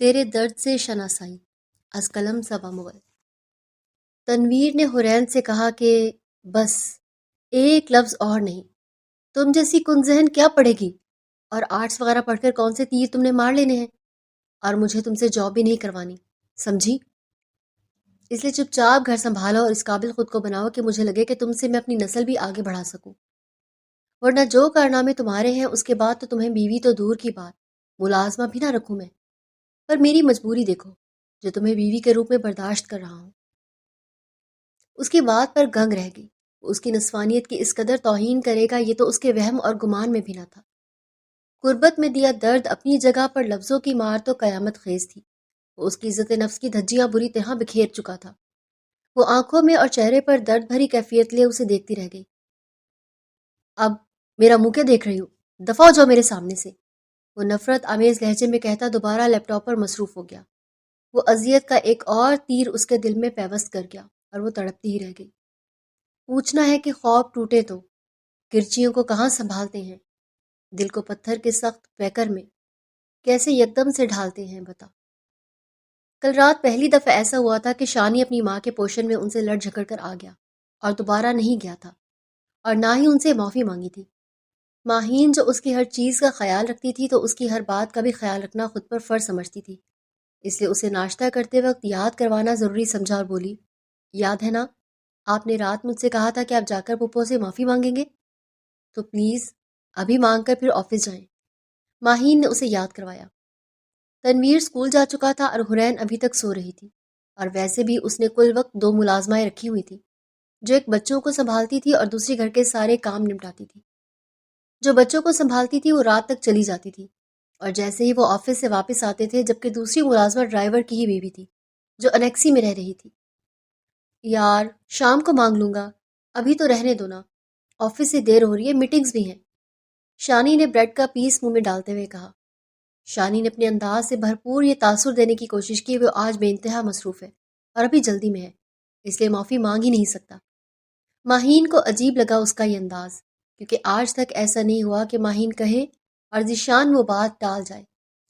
تیرے درد سے شناسائی از قلم صبا مغل۔ تنویر نے حرین سے کہا کہ بس ایک لفظ اور نہیں، تم جیسی کن ذہن کیا پڑھے گی، اور آرٹس وغیرہ پڑھ کر کون سے تیر تم نے مار لینے ہیں، اور مجھے تم سے جاب بھی نہیں کروانی، سمجھی؟ اس لیے چپ چاپ گھر سنبھالو اور اس قابل خود کو بناؤ کہ مجھے لگے کہ تم سے میں اپنی نسل بھی آگے بڑھا سکوں، ورنہ جو کارنامے تمہارے ہیں اس کے بعد تو تمہیں بیوی تو دور کی بات، ملازمہ بھی نہ رکھوں میں۔ پر میری مجبوری دیکھو جو تمہیں بیوی کے روپ میں برداشت کر رہا ہوں۔ اس کی بات پر گنگ رہ گئی، وہ اس کی نسوانیت کی اس قدر توہین کرے گا یہ تو اس کے وہم اور گمان میں بھی نہ تھا۔ قربت میں دیا درد اپنی جگہ پر لفظوں کی مار تو قیامت خیز تھی، وہ اس کی عزت نفس کی دھجیاں بری طرح بکھیر چکا تھا۔ وہ آنکھوں میں اور چہرے پر درد بھری کیفیت لے اسے دیکھتی رہ گئی۔ اب میرا منہ کیا دیکھ رہی ہو، دفعہ ہو جاؤ میرے سامنے سے، وہ نفرت آمیز لہجے میں کہتا دوبارہ لیپ ٹاپ پر مصروف ہو گیا۔ وہ اذیت کا ایک اور تیر اس کے دل میں پیوست کر گیا اور وہ تڑپتی ہی رہ گئی۔ پوچھنا ہے کہ خواب ٹوٹے تو کرچیوں کو کہاں سنبھالتے ہیں، دل کو پتھر کے سخت پیکر میں کیسے یکدم سے ڈھالتے ہیں، بتا۔ کل رات پہلی دفعہ ایسا ہوا تھا کہ شانی اپنی ماں کے پوشن میں ان سے لڑ جھگڑ کر آ گیا اور دوبارہ نہیں گیا تھا، اور نہ ہی ان سے معافی مانگی تھی۔ ماہین جو اس کی ہر چیز کا خیال رکھتی تھی تو اس کی ہر بات کا بھی خیال رکھنا خود پر فرض سمجھتی تھی، اس لیے اسے ناشتہ کرتے وقت یاد کروانا ضروری سمجھا اور بولی، یاد ہے نا آپ نے رات مجھ سے کہا تھا کہ آپ جا کر پپو سے معافی مانگیں گے، تو پلیز ابھی مانگ کر پھر آفس جائیں۔ ماہین نے اسے یاد کروایا۔ تنویر اسکول جا چکا تھا اور حرین ابھی تک سو رہی تھی، اور ویسے بھی اس نے کل وقت 2 ملازمائیں رکھی ہوئی تھی، جو ایک بچوں کو سنبھالتی تھی اور دوسری گھر کے سارے کام نمٹاتی تھی۔ جو بچوں کو سنبھالتی تھی وہ رات تک چلی جاتی تھی، اور جیسے ہی وہ آفس سے واپس آتے تھے، جبکہ دوسری ملازمہ ڈرائیور کی ہی بیوی تھی جو انیکسی میں رہ رہی تھی۔ یار شام کو مانگ لوں گا، ابھی تو رہنے دو نا، آفس سے دیر ہو رہی ہے، میٹنگز بھی ہیں، شانی نے بریڈ کا پیس منہ میں ڈالتے ہوئے کہا۔ شانی نے اپنے انداز سے بھرپور یہ تاثر دینے کی کوشش کی وہ آج بے انتہا مصروف ہے اور ابھی جلدی میں ہے، اس لیے معافی مانگ ہی نہیں سکتا۔ ماہین کو عجیب لگا اس کا یہ انداز، کیونکہ آج تک ایسا نہیں ہوا کہ ماہین کہے اور ذیشان وہ بات ٹال جائے،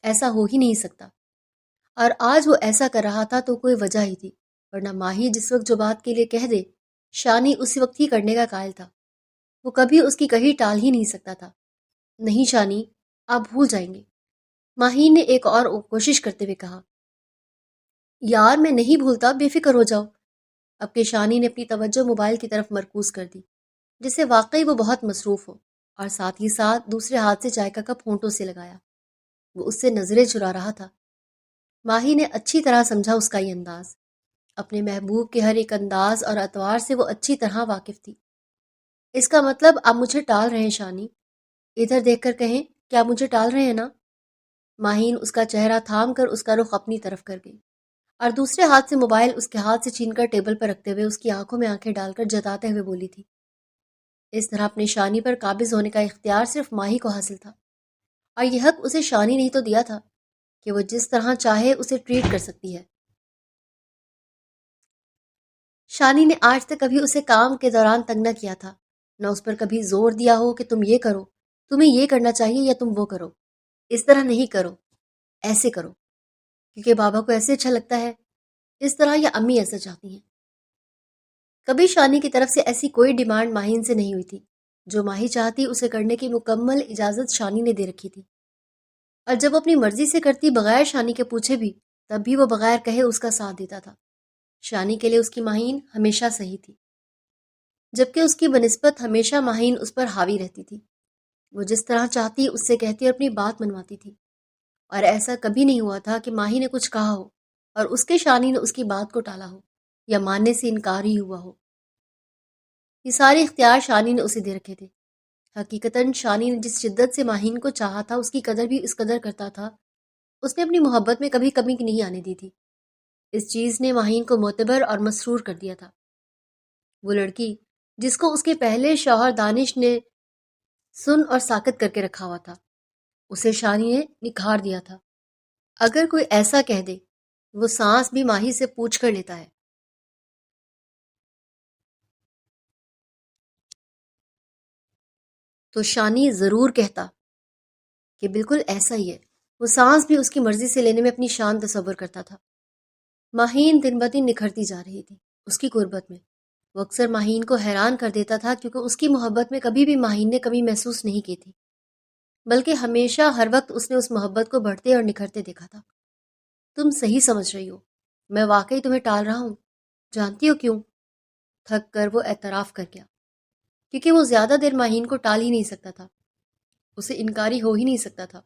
ایسا ہو ہی نہیں سکتا، اور آج وہ ایسا کر رہا تھا تو کوئی وجہ ہی تھی، ورنہ ماہی جس وقت جو بات کے لیے کہہ دے شانی اسی وقت ہی کرنے کا قائل تھا، وہ کبھی اس کی کہی ٹال ہی نہیں سکتا تھا۔ نہیں شانی، آپ بھول جائیں گے، ماہین نے ایک اور کوشش کرتے ہوئے کہا۔ یار میں نہیں بھولتا، بے فکر ہو جاؤ۔ اب کہ شانی نے اپنی توجہ موبائل کی طرف مرکوز کر دی، جس سے واقعی وہ بہت مصروف ہو، اور ساتھ ہی ساتھ دوسرے ہاتھ سے چائے کا کپ ہونٹوں سے لگایا، وہ اس سے نظریں چرا رہا تھا۔ ماہی نے اچھی طرح سمجھا اس کا یہ انداز، اپنے محبوب کے ہر ایک انداز اور اطوار سے وہ اچھی طرح واقف تھی۔ اس کا مطلب آپ مجھے ٹال رہے ہیں شانی، ادھر دیکھ کر کہیں کہ آپ مجھے ٹال رہے ہیں نا؟ ماہین اس کا چہرہ تھام کر اس کا رخ اپنی طرف کر گئی، اور دوسرے ہاتھ سے موبائل اس کے ہاتھ سے چھین کر ٹیبل پر رکھتے ہوئے اس کی آنکھوں میں آنکھیں ڈال کر جتاتے ہوئے بولی تھی۔ اس طرح اپنی شانی پر قابض ہونے کا اختیار صرف ماہی کو حاصل تھا، اور یہ حق اسے شانی نہیں تو دیا تھا کہ وہ جس طرح چاہے اسے ٹریٹ کر سکتی ہے۔ شانی نے آج تک کبھی اسے کام کے دوران تنگ نہ کیا تھا، نہ اس پر کبھی زور دیا ہو کہ تم یہ کرو، تمہیں یہ کرنا چاہیے یا تم وہ کرو، اس طرح نہیں کرو، ایسے کرو، کیونکہ بابا کو ایسے اچھا لگتا ہے، اس طرح یا امی ایسا چاہتی ہیں۔ کبھی شانی کی طرف سے ایسی کوئی ڈیمانڈ ماہین سے نہیں ہوئی تھی، جو ماہی چاہتی اسے کرنے کی مکمل اجازت شانی نے دے رکھی تھی، اور جب وہ اپنی مرضی سے کرتی بغیر شانی کے پوچھے بھی، تب بھی وہ بغیر کہے اس کا ساتھ دیتا تھا۔ شانی کے لیے اس کی ماہین ہمیشہ صحیح تھی، جبکہ اس کی بنسبت ہمیشہ ماہین اس پر حاوی رہتی تھی، وہ جس طرح چاہتی اس سے کہتی اور اپنی بات منواتی تھی، اور ایسا کبھی نہیں ہوا تھا کہ ماہی نے کچھ کہا ہو اور اس کے شانی نے اس کی بات کو ٹالا ہو یا ماننے سے انکار ہی ہوا ہو۔ یہ سارے اختیار شانی نے اسے دے رکھے تھے۔ حقیقتاً شانی نے جس شدت سے ماہین کو چاہا تھا اس کی قدر بھی اس قدر کرتا تھا، اس نے اپنی محبت میں کبھی کمی نہیں آنے دی تھی۔ اس چیز نے ماہین کو معتبر اور مسرور کر دیا تھا۔ وہ لڑکی جس کو اس کے پہلے شوہر دانش نے سن اور ساکت کر کے رکھا ہوا تھا، اسے شانی نے نکھار دیا تھا۔ اگر کوئی ایسا کہہ دے وہ سانس بھی ماہی سے پوچھ کر لیتا ہے، تو شانی ضرور کہتا کہ بالکل ایسا ہی ہے، وہ سانس بھی اس کی مرضی سے لینے میں اپنی شان تصور کرتا تھا۔ ماہین دن بدن نکھرتی جا رہی تھی اس کی قربت میں۔ وہ اکثر ماہین کو حیران کر دیتا تھا کیونکہ اس کی محبت میں کبھی بھی ماہین نے کمی محسوس نہیں کی تھی، بلکہ ہمیشہ ہر وقت اس نے اس محبت کو بڑھتے اور نکھرتے دیکھا تھا۔ تم صحیح سمجھ رہی ہو، میں واقعی تمہیں ٹال رہا ہوں۔ جانتی ہو کیوں؟ تھک کر وہ اعتراف کر گیا، کیونکہ وہ زیادہ دیر ماہین کو ٹال ہی نہیں سکتا تھا، اسے انکاری ہو ہی نہیں سکتا تھا۔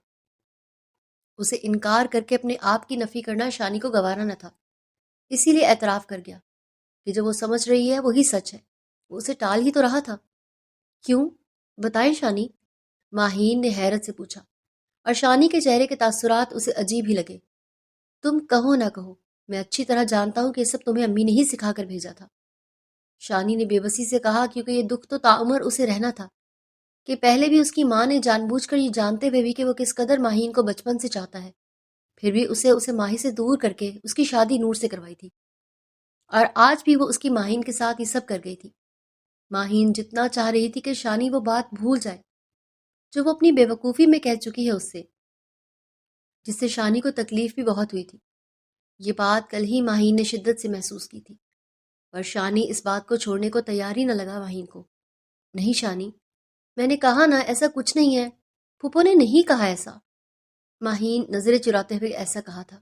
اسے انکار کر کے اپنے آپ کی نفی کرنا شانی کو گوارا نہ تھا، اسی لیے اعتراف کر گیا کہ جو وہ سمجھ رہی ہے وہی سچ ہے، وہ اسے ٹال ہی تو رہا تھا۔ کیوں؟ بتائیں شانی، ماہین نے حیرت سے پوچھا، اور شانی کے چہرے کے تاثرات اسے عجیب ہی لگے۔ تم کہو نہ کہو، میں اچھی طرح جانتا ہوں کہ یہ سب تمہیں امی نے ہی سکھا کر بھیجا تھا۔ شانی نے بے بسی سے کہا، کیونکہ یہ دکھ تو تعمر اسے رہنا تھا کہ پہلے بھی اس کی ماں نے جان بوجھ کر یہ جانتے ہوئے بھی کہ وہ کس قدر ماہین کو بچپن سے چاہتا ہے، پھر بھی اسے ماہی سے دور کر کے اس کی شادی نور سے کروائی تھی، اور آج بھی وہ اس کی ماہین کے ساتھ یہ سب کر گئی تھی۔ ماہین جتنا چاہ رہی تھی کہ شانی وہ بات بھول جائے جو وہ اپنی بے وقوفی میں کہہ چکی ہے اس سے، جس سے شانی کو تکلیف بھی بہت ہوئی تھی۔ یہ بات کل ہی ماہین نے شدت سے محسوس کی تھی، پر شانی اس بات کو چھوڑنے کو تیار ہی نہ لگا ماہین کو۔ نہیں شانی، میں نے کہا نا ایسا کچھ نہیں ہے، پھپھو نے نہیں کہا ایسا۔ ماہین نظریں چراتے ہوئے ایسا کہا تھا۔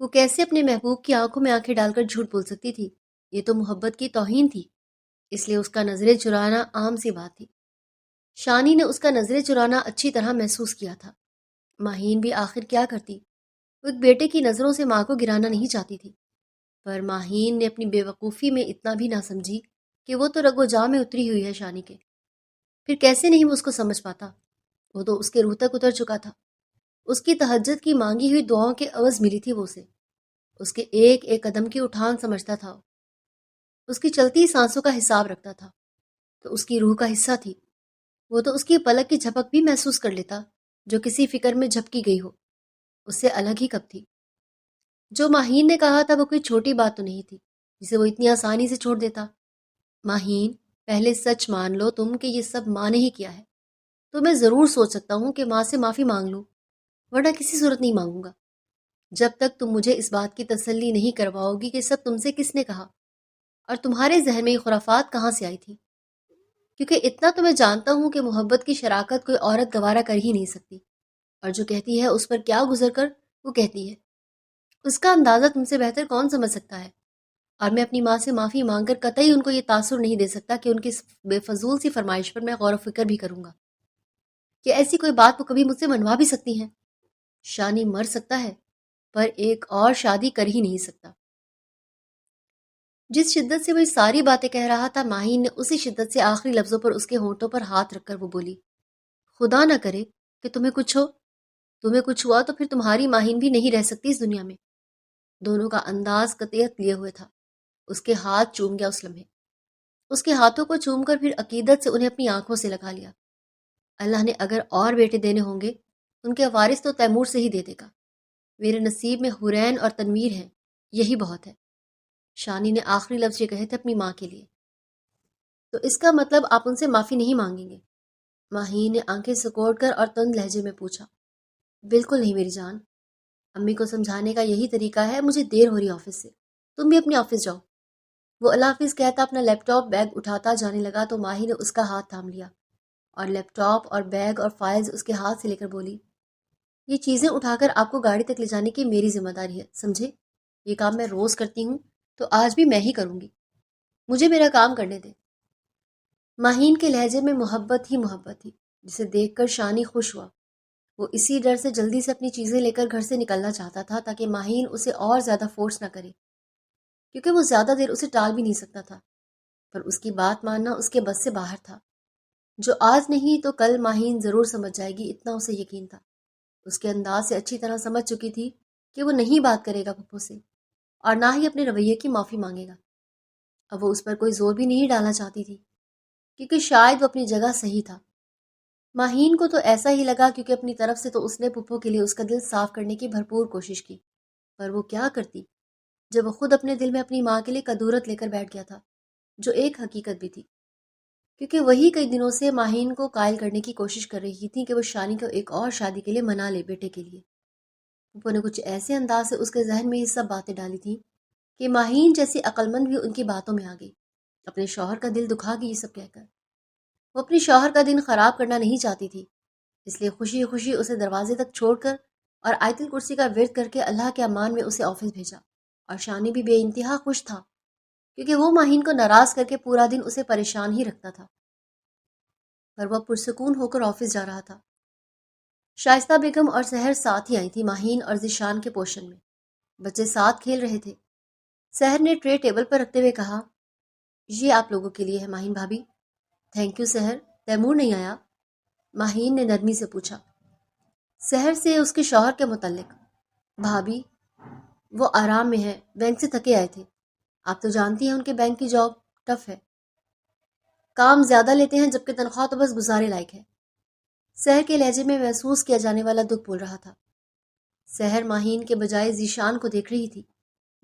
وہ کیسے اپنے محبوب کی آنکھوں میں آنکھیں ڈال کر جھوٹ بول سکتی تھی؟ یہ تو محبت کی توہین تھی، اس لیے اس کا نظریں چرانا عام سی بات تھی۔ شانی نے اس کا نظریں چرانا اچھی طرح محسوس کیا تھا۔ ماہین بھی آخر کیا کرتی؟ وہ ایک بیٹے کی نظروں سے ماں کو گرانا نہیں چاہتی تھی، پر ماہین نے اپنی بے وقوفی میں اتنا بھی نہ سمجھی کہ وہ تو رگ و جاں میں اتری ہوئی ہے شانی کے۔ پھر کیسے نہیں وہ اس کو سمجھ پاتا؟ وہ تو اس کے روح تک اتر چکا تھا۔ اس کی تہجد کی مانگی ہوئی دعاؤں کے عوض ملی تھی وہ اسے۔ اس کے ایک ایک قدم کی اٹھان سمجھتا تھا، اس کی چلتی سانسوں کا حساب رکھتا تھا، تو اس کی روح کا حصہ تھی۔ وہ تو اس کی پلک کی جھپک بھی محسوس کر لیتا جو کسی فکر میں جھپکی گئی ہو، اس سے الگ ہی کب تھی۔ جو ماہین نے کہا تھا وہ کوئی چھوٹی بات تو نہیں تھی جسے وہ اتنی آسانی سے چھوڑ دیتا۔ ماہین، پہلے سچ مان لو تم کہ یہ سب ماں نے ہی کیا ہے، تو میں ضرور سوچ سکتا ہوں کہ ماں سے معافی مانگ لوں، ورنہ کسی صورت نہیں مانگوں گا جب تک تم مجھے اس بات کی تسلی نہیں کرواؤ گی کہ سب تم سے کس نے کہا، اور تمہارے ذہن میں یہ خرافات کہاں سے آئی تھی۔ کیونکہ اتنا تو میں جانتا ہوں کہ محبت کی شراکت کوئی عورت گوارا کر ہی نہیں سکتی، اور جو کہتی ہے اس پر کیا گزر کر وہ کہتی ہے، اس کا اندازہ تم سے بہتر کون سمجھ سکتا ہے۔ اور میں اپنی ماں سے معافی مانگ کر قطعی ان کو یہ تاثر نہیں دے سکتا کہ ان کی اس بے فضول سی فرمائش پر میں غور و فکر بھی کروں گا کہ ایسی کوئی بات وہ کبھی مجھ سے منوا بھی سکتی ہیں۔ شانی مر سکتا ہے پر ایک اور شادی کر ہی نہیں سکتا۔ جس شدت سے وہ یہ ساری باتیں کہہ رہا تھا، ماہین نے اسی شدت سے آخری لفظوں پر اس کے ہونٹوں پر ہاتھ رکھ کر وہ بولی، خدا نہ کرے کہ تمہیں کچھ ہو، تمہیں کچھ ہوا تو پھر تمہاری ماہین بھی نہیں رہ سکتی اس دنیا میں۔ دونوں کا انداز قطعیت لیے ہوئے تھا۔ اس کے ہاتھ چوم گیا اس لمحے، اس کے ہاتھوں کو چوم کر پھر عقیدت سے انہیں اپنی آنکھوں سے لگا لیا۔ اللہ نے اگر اور بیٹے دینے ہوں گے ان کے وارث تو تیمور سے ہی دے دے گا۔ میرے نصیب میں حورین اور تنویر ہیں، یہی بہت ہے۔ شانی نے آخری لفظ یہ کہے تھے اپنی ماں کے لیے۔ تو اس کا مطلب آپ ان سے معافی نہیں مانگیں گے؟ ماہین نے آنکھیں سکوڑ کر اور تند لہجے میں پوچھا۔ بالکل نہیں میری جان، امی کو سمجھانے کا یہی طریقہ ہے، مجھے دیر ہو رہی آفس سے، تم بھی اپنے آفس جاؤ۔ وہ اللہ حافظ کہتا اپنا لیپ ٹاپ بیگ اٹھاتا جانے لگا تو ماہی نے اس کا ہاتھ تھام لیا اور لیپ ٹاپ اور بیگ اور فائلز اس کے ہاتھ سے لے کر بولی، یہ چیزیں اٹھا کر آپ کو گاڑی تک لے جانے کی میری ذمہ داری ہے، سمجھے؟ یہ کام میں روز کرتی ہوں تو آج بھی میں ہی کروں گی، مجھے میرا کام کرنے دے۔ ماہین کے لہجے میں محبت ہی محبت تھی جسے دیکھ کر شانی خوش ہوا۔ وہ اسی ڈر سے جلدی سے اپنی چیزیں لے کر گھر سے نکلنا چاہتا تھا تاکہ ماہین اسے اور زیادہ فورس نہ کرے، کیونکہ وہ زیادہ دیر اسے ٹال بھی نہیں سکتا تھا، پر اس کی بات ماننا اس کے بس سے باہر تھا۔ جو آج نہیں تو کل ماہین ضرور سمجھ جائے گی، اتنا اسے یقین تھا۔ اس کے انداز سے اچھی طرح سمجھ چکی تھی کہ وہ نہیں بات کرے گا پھپھو سے، اور نہ ہی اپنے رویے کی معافی مانگے گا۔ اب وہ اس پر کوئی زور بھی نہیں ڈالنا چاہتی تھی، کیونکہ شاید وہ اپنی جگہ صحیح تھا۔ ماہین کو تو ایسا ہی لگا، کیونکہ اپنی طرف سے تو اس نے پھپھو کے لیے اس کا دل صاف کرنے کی بھرپور کوشش کی، پر وہ کیا کرتی جب وہ خود اپنے دل میں اپنی ماں کے لیے کدورت لے کر بیٹھ گیا تھا، جو ایک حقیقت بھی تھی، کیونکہ وہی کئی دنوں سے ماہین کو قائل کرنے کی کوشش کر رہی تھی کہ وہ شانی کو ایک اور شادی کے لیے منا لے بیٹے کے لیے۔ پھپھو نے کچھ ایسے انداز سے اس کے ذہن میں یہ سب باتیں ڈالی تھیں کہ ماہین جیسی عقلمند بھی ان کی باتوں میں آ گئی۔ اپنے شوہر کا دل دکھا گئی یہ سب کہہ کر۔ وہ اپنی شوہر کا دن خراب کرنا نہیں چاہتی تھی، اس لیے خوشی خوشی اسے دروازے تک چھوڑ کر اور آیت الکرسی کا ورد کر کے اللہ کے امان میں اسے آفس بھیجا۔ اور شانی بھی بے انتہا خوش تھا، کیونکہ وہ ماہین کو ناراض کر کے پورا دن اسے پریشان ہی رکھتا تھا، پر وہ پرسکون ہو کر آفس جا رہا تھا۔ شائستہ بیگم اور سحر ساتھ ہی آئی تھی ماہین اور ذیشان کے پوشن میں۔ بچے ساتھ کھیل رہے تھے۔ سحر نے ٹرے ٹیبل پر رکھتے ہوئے کہا، یہ آپ لوگوں کے لیے ہے ماہین بھابھی۔ تھینک یو سحر، تیمور نہیں آیا؟ ماہین نے نرمی سے پوچھا۔ سحر سے اس کے شوہر کے متعلق۔ بھابھی وہ آرام میں ہے، بینک سے تھکے آئے تھے۔ آپ تو جانتی ہیں ان کے بینک کی جاب ٹف ہے، کام زیادہ لیتے ہیں جبکہ تنخواہ تو بس گزارے لائق ہے۔ سحر کے لہجے میں محسوس کیا جانے والا دکھ بول رہا تھا۔ سحر ماہین کے بجائے ذیشان کو دیکھ رہی تھی،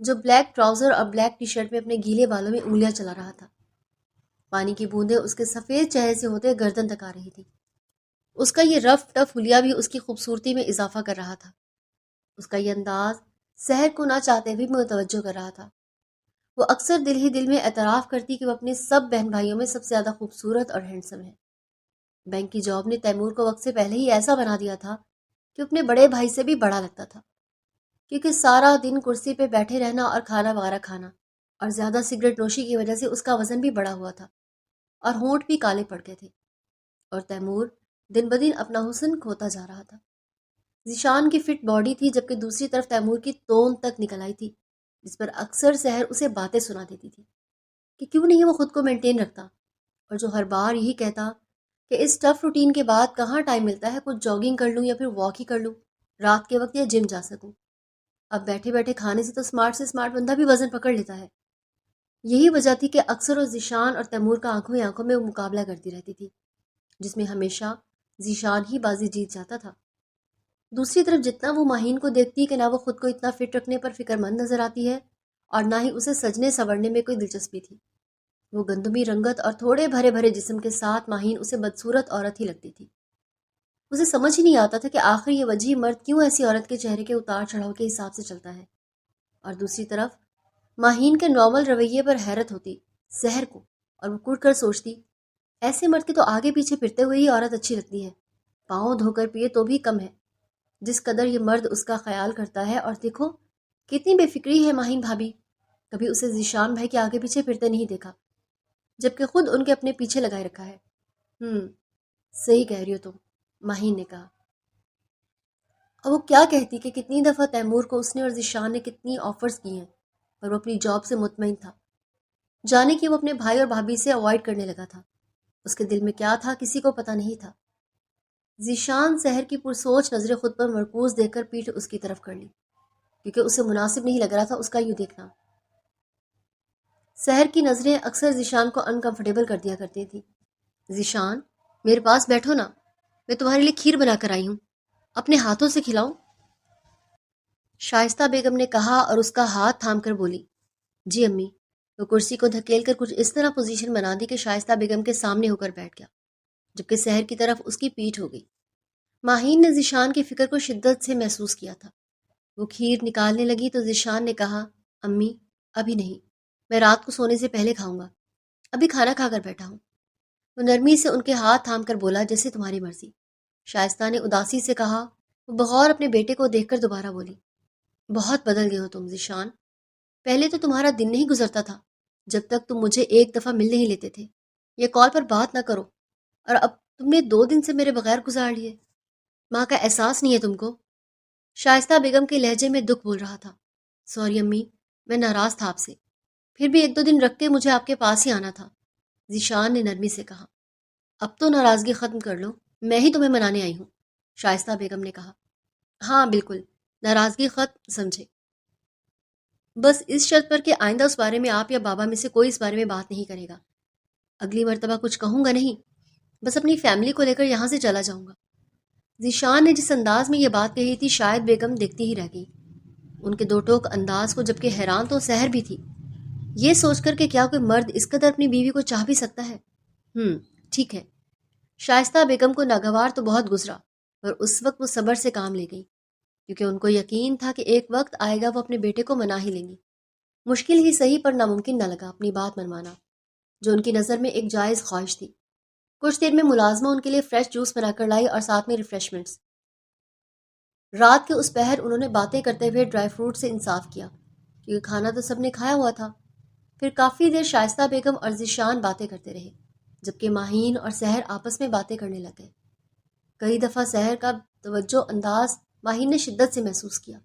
جو بلیک ٹراؤزر اور بلیک ٹی شرٹ میں اپنے گیلے بالوں میں انگلیاں چلا رہا تھا۔ پانی کی بوندیں اس کے سفید چہرے سے ہوتے گردن تک آ رہی تھی۔ اس کا یہ رف ٹف حلیہ بھی اس کی خوبصورتی میں اضافہ کر رہا تھا۔ اس کا یہ انداز سحر کو نہ چاہتے ہوئے متوجہ کر رہا تھا۔ وہ اکثر دل ہی دل میں اعتراف کرتی کہ وہ اپنے سب بہن بھائیوں میں سب سے زیادہ خوبصورت اور ہینڈسم ہے۔ بینک کی جاب نے تیمور کو وقت سے پہلے ہی ایسا بنا دیا تھا کہ اپنے بڑے بھائی سے بھی بڑا لگتا تھا، کیونکہ سارا دن کرسی پہ بیٹھے رہنا اور کھانا وغیرہ کھانا اور زیادہ سگریٹ نوشی کی وجہ سے اس کا وزن بھی بڑا ہوا تھا اور ہونٹ بھی کالے پڑ گئے تھے، اور تیمور دن بدن اپنا حسن کھوتا جا رہا تھا۔ ذیشان کی فٹ باڈی تھی، جبکہ دوسری طرف تیمور کی توند تک نکل آئی تھی، جس پر اکثر سحر اسے باتیں سنا دیتی تھی کہ کیوں نہیں وہ خود کو مینٹین رکھتا، اور جو ہر بار یہی کہتا کہ اس ٹف روٹین کے بعد کہاں ٹائم ملتا ہے کچھ جاگنگ کر لوں یا پھر واک ہی کر لوں رات کے وقت یا جم جا سکوں۔ اب بیٹھے بیٹھے کھانے سے تو اسمارٹ سے اسمارٹ بندہ بھی وزن پکڑ لیتا ہے۔ یہی وجہ تھی کہ اکثر وہ ذیشان اور تیمور کا آنکھوں ہی آنکھوں میں مقابلہ کرتی رہتی تھی، جس میں ہمیشہ ذیشان ہی بازی جیت جاتا تھا۔ دوسری طرف جتنا وہ ماہین کو دیکھتی کہ نہ وہ خود کو اتنا فٹ رکھنے پر فکر مند نظر آتی ہے اور نہ ہی اسے سجنے سنورنے میں کوئی دلچسپی تھی، وہ گندمی رنگت اور تھوڑے بھرے بھرے جسم کے ساتھ ماہین اسے بدصورت عورت ہی لگتی تھی۔ اسے سمجھ ہی نہیں آتا تھا کہ آخر یہ وجیح مرد کیوں ایسی عورت کے چہرے کے اتار چڑھاؤ کے حساب سے چلتا ہے، اور دوسری طرف ماہین کے نارمل رویے پر حیرت ہوتی سحر کو، اور وہ کڑ کر سوچتی ایسے مرد کے تو آگے پیچھے پھرتے ہوئے ہی عورت اچھی لگتی ہے، پاؤں دھو کر پیے تو بھی کم ہے جس قدر یہ مرد اس کا خیال کرتا ہے۔ اور دیکھو کتنی بے فکری ہے ماہین بھابھی، کبھی اسے ذیشان بھائی کے آگے پیچھے پھرتے نہیں دیکھا، جبکہ خود ان کے اپنے پیچھے لگائے رکھا ہے۔ صحیح کہہ رہی ہو تم، ماہین نے کہا۔ اب وہ کیا کہتی کہ کتنی دفعہ تیمور کو اس نے اور ذیشان نے کتنی آفرز کی ہیں، پر وہ اپنی جاب سے مطمئن تھا، جانے کہ وہ اپنے بھائی اور بھابھی سے اوائڈ کرنے لگا تھا۔ اس کے دل میں کیا تھا کسی کو پتہ نہیں تھا۔ ذیشان سحر کی پرسوچ نظریں خود پر مرکوز دیکھ کر پیٹھ اس کی طرف کر لی، کیونکہ اسے مناسب نہیں لگ رہا تھا اس کا یوں دیکھنا۔ سحر کی نظریں اکثر ذیشان کو انکمفرٹیبل کر دیا کرتی تھی۔ ذیشان میرے پاس بیٹھو نا، میں تمہارے لیے کھیر بنا کر آئی ہوں، اپنے ہاتھوں سے کھلاؤں؟ شائستہ بیگم نے کہا اور اس کا ہاتھ تھام کر بولی، جی امی۔ وہ کرسی کو دھکیل کر کچھ اس طرح پوزیشن بنا دی کہ شائستہ بیگم کے سامنے ہو کر بیٹھ گیا، جبکہ سحر کی طرف اس کی پیٹھ ہو گئی۔ ماہین نے ذیشان کی فکر کو شدت سے محسوس کیا تھا۔ وہ کھیر نکالنے لگی تو ذیشان نے کہا، امی ابھی نہیں، میں رات کو سونے سے پہلے کھاؤں گا، ابھی کھانا کھا کر بیٹھا ہوں۔ وہ نرمی سے ان کے ہاتھ تھام کر بولا، جیسے تمہاری مرضی۔ شائستہ نے اداسی سے کہا۔ وہ بغور اپنے بیٹے کو دیکھ کر دوبارہ بولی، بہت بدل گئے ہو تم ذیشان، پہلے تو تمہارا دن نہیں گزرتا تھا جب تک تم مجھے ایک دفعہ مل نہیں لیتے تھے، یہ کال پر بات نہ کرو، اور اب تم نے 2 دن سے میرے بغیر گزار لیے، ماں کا احساس نہیں ہے تم کو؟ شائستہ بیگم کے لہجے میں دکھ بول رہا تھا۔ سوری امی، میں ناراض تھا آپ سے، پھر بھی 1-2 دن رکھ کے مجھے آپ کے پاس ہی آنا تھا، ذیشان نے نرمی سے کہا۔ اب تو ناراضگی ختم کر لو، میں ہی تمہیں منانے آئی ہوں، شائستہ بیگم نے کہا۔ ہاں بالکل، ناراضگی ختم سمجھے، بس اس شرط پر کہ آئندہ اس بارے میں آپ یا بابا میں سے کوئی اس بارے میں بات نہیں کرے گا۔ اگلی مرتبہ کچھ کہوں گا نہیں، بس اپنی فیملی کو لے کر یہاں سے چلا جاؤں گا۔ ذیشان نے جس انداز میں یہ بات کہی تھی شاید بیگم دیکھتی ہی رہ گئی، ان کے دو ٹوک انداز کو، جبکہ حیران تو سحر بھی تھی، یہ سوچ کر کہ کیا کوئی مرد اس قدر اپنی بیوی کو چاہ بھی سکتا ہے۔ ٹھیک ہے۔ شائستہ بیگم کو ناگوار تو بہت گزرا، پر اس وقت وہ صبر سے کام لے گئی۔ کیونکہ ان کو یقین تھا کہ ایک وقت آئے گا وہ اپنے بیٹے کو منا ہی لیں گی۔ مشکل ہی صحیح پر ناممکن نہ لگا اپنی بات منوانا، جو ان کی نظر میں ایک جائز خواہش تھی۔ کچھ دیر میں ملازمہ ان کے لیے فریش جوس بنا کر لائی اور ساتھ میں ریفریشمنٹس۔ رات کے اس پہر انہوں نے باتیں کرتے ہوئے ڈرائی فروٹ سے انصاف کیا، کیونکہ کھانا تو سب نے کھایا ہوا تھا۔ پھر کافی دیر شائستہ بیگم اور ذیشان باتیں کرتے رہے، جبکہ ماہین اور سحر آپس میں باتیں کرنے لگ گئے۔ کئی دفعہ سحر کا توجہ انداز ماہین نے شدت سے محسوس کیا،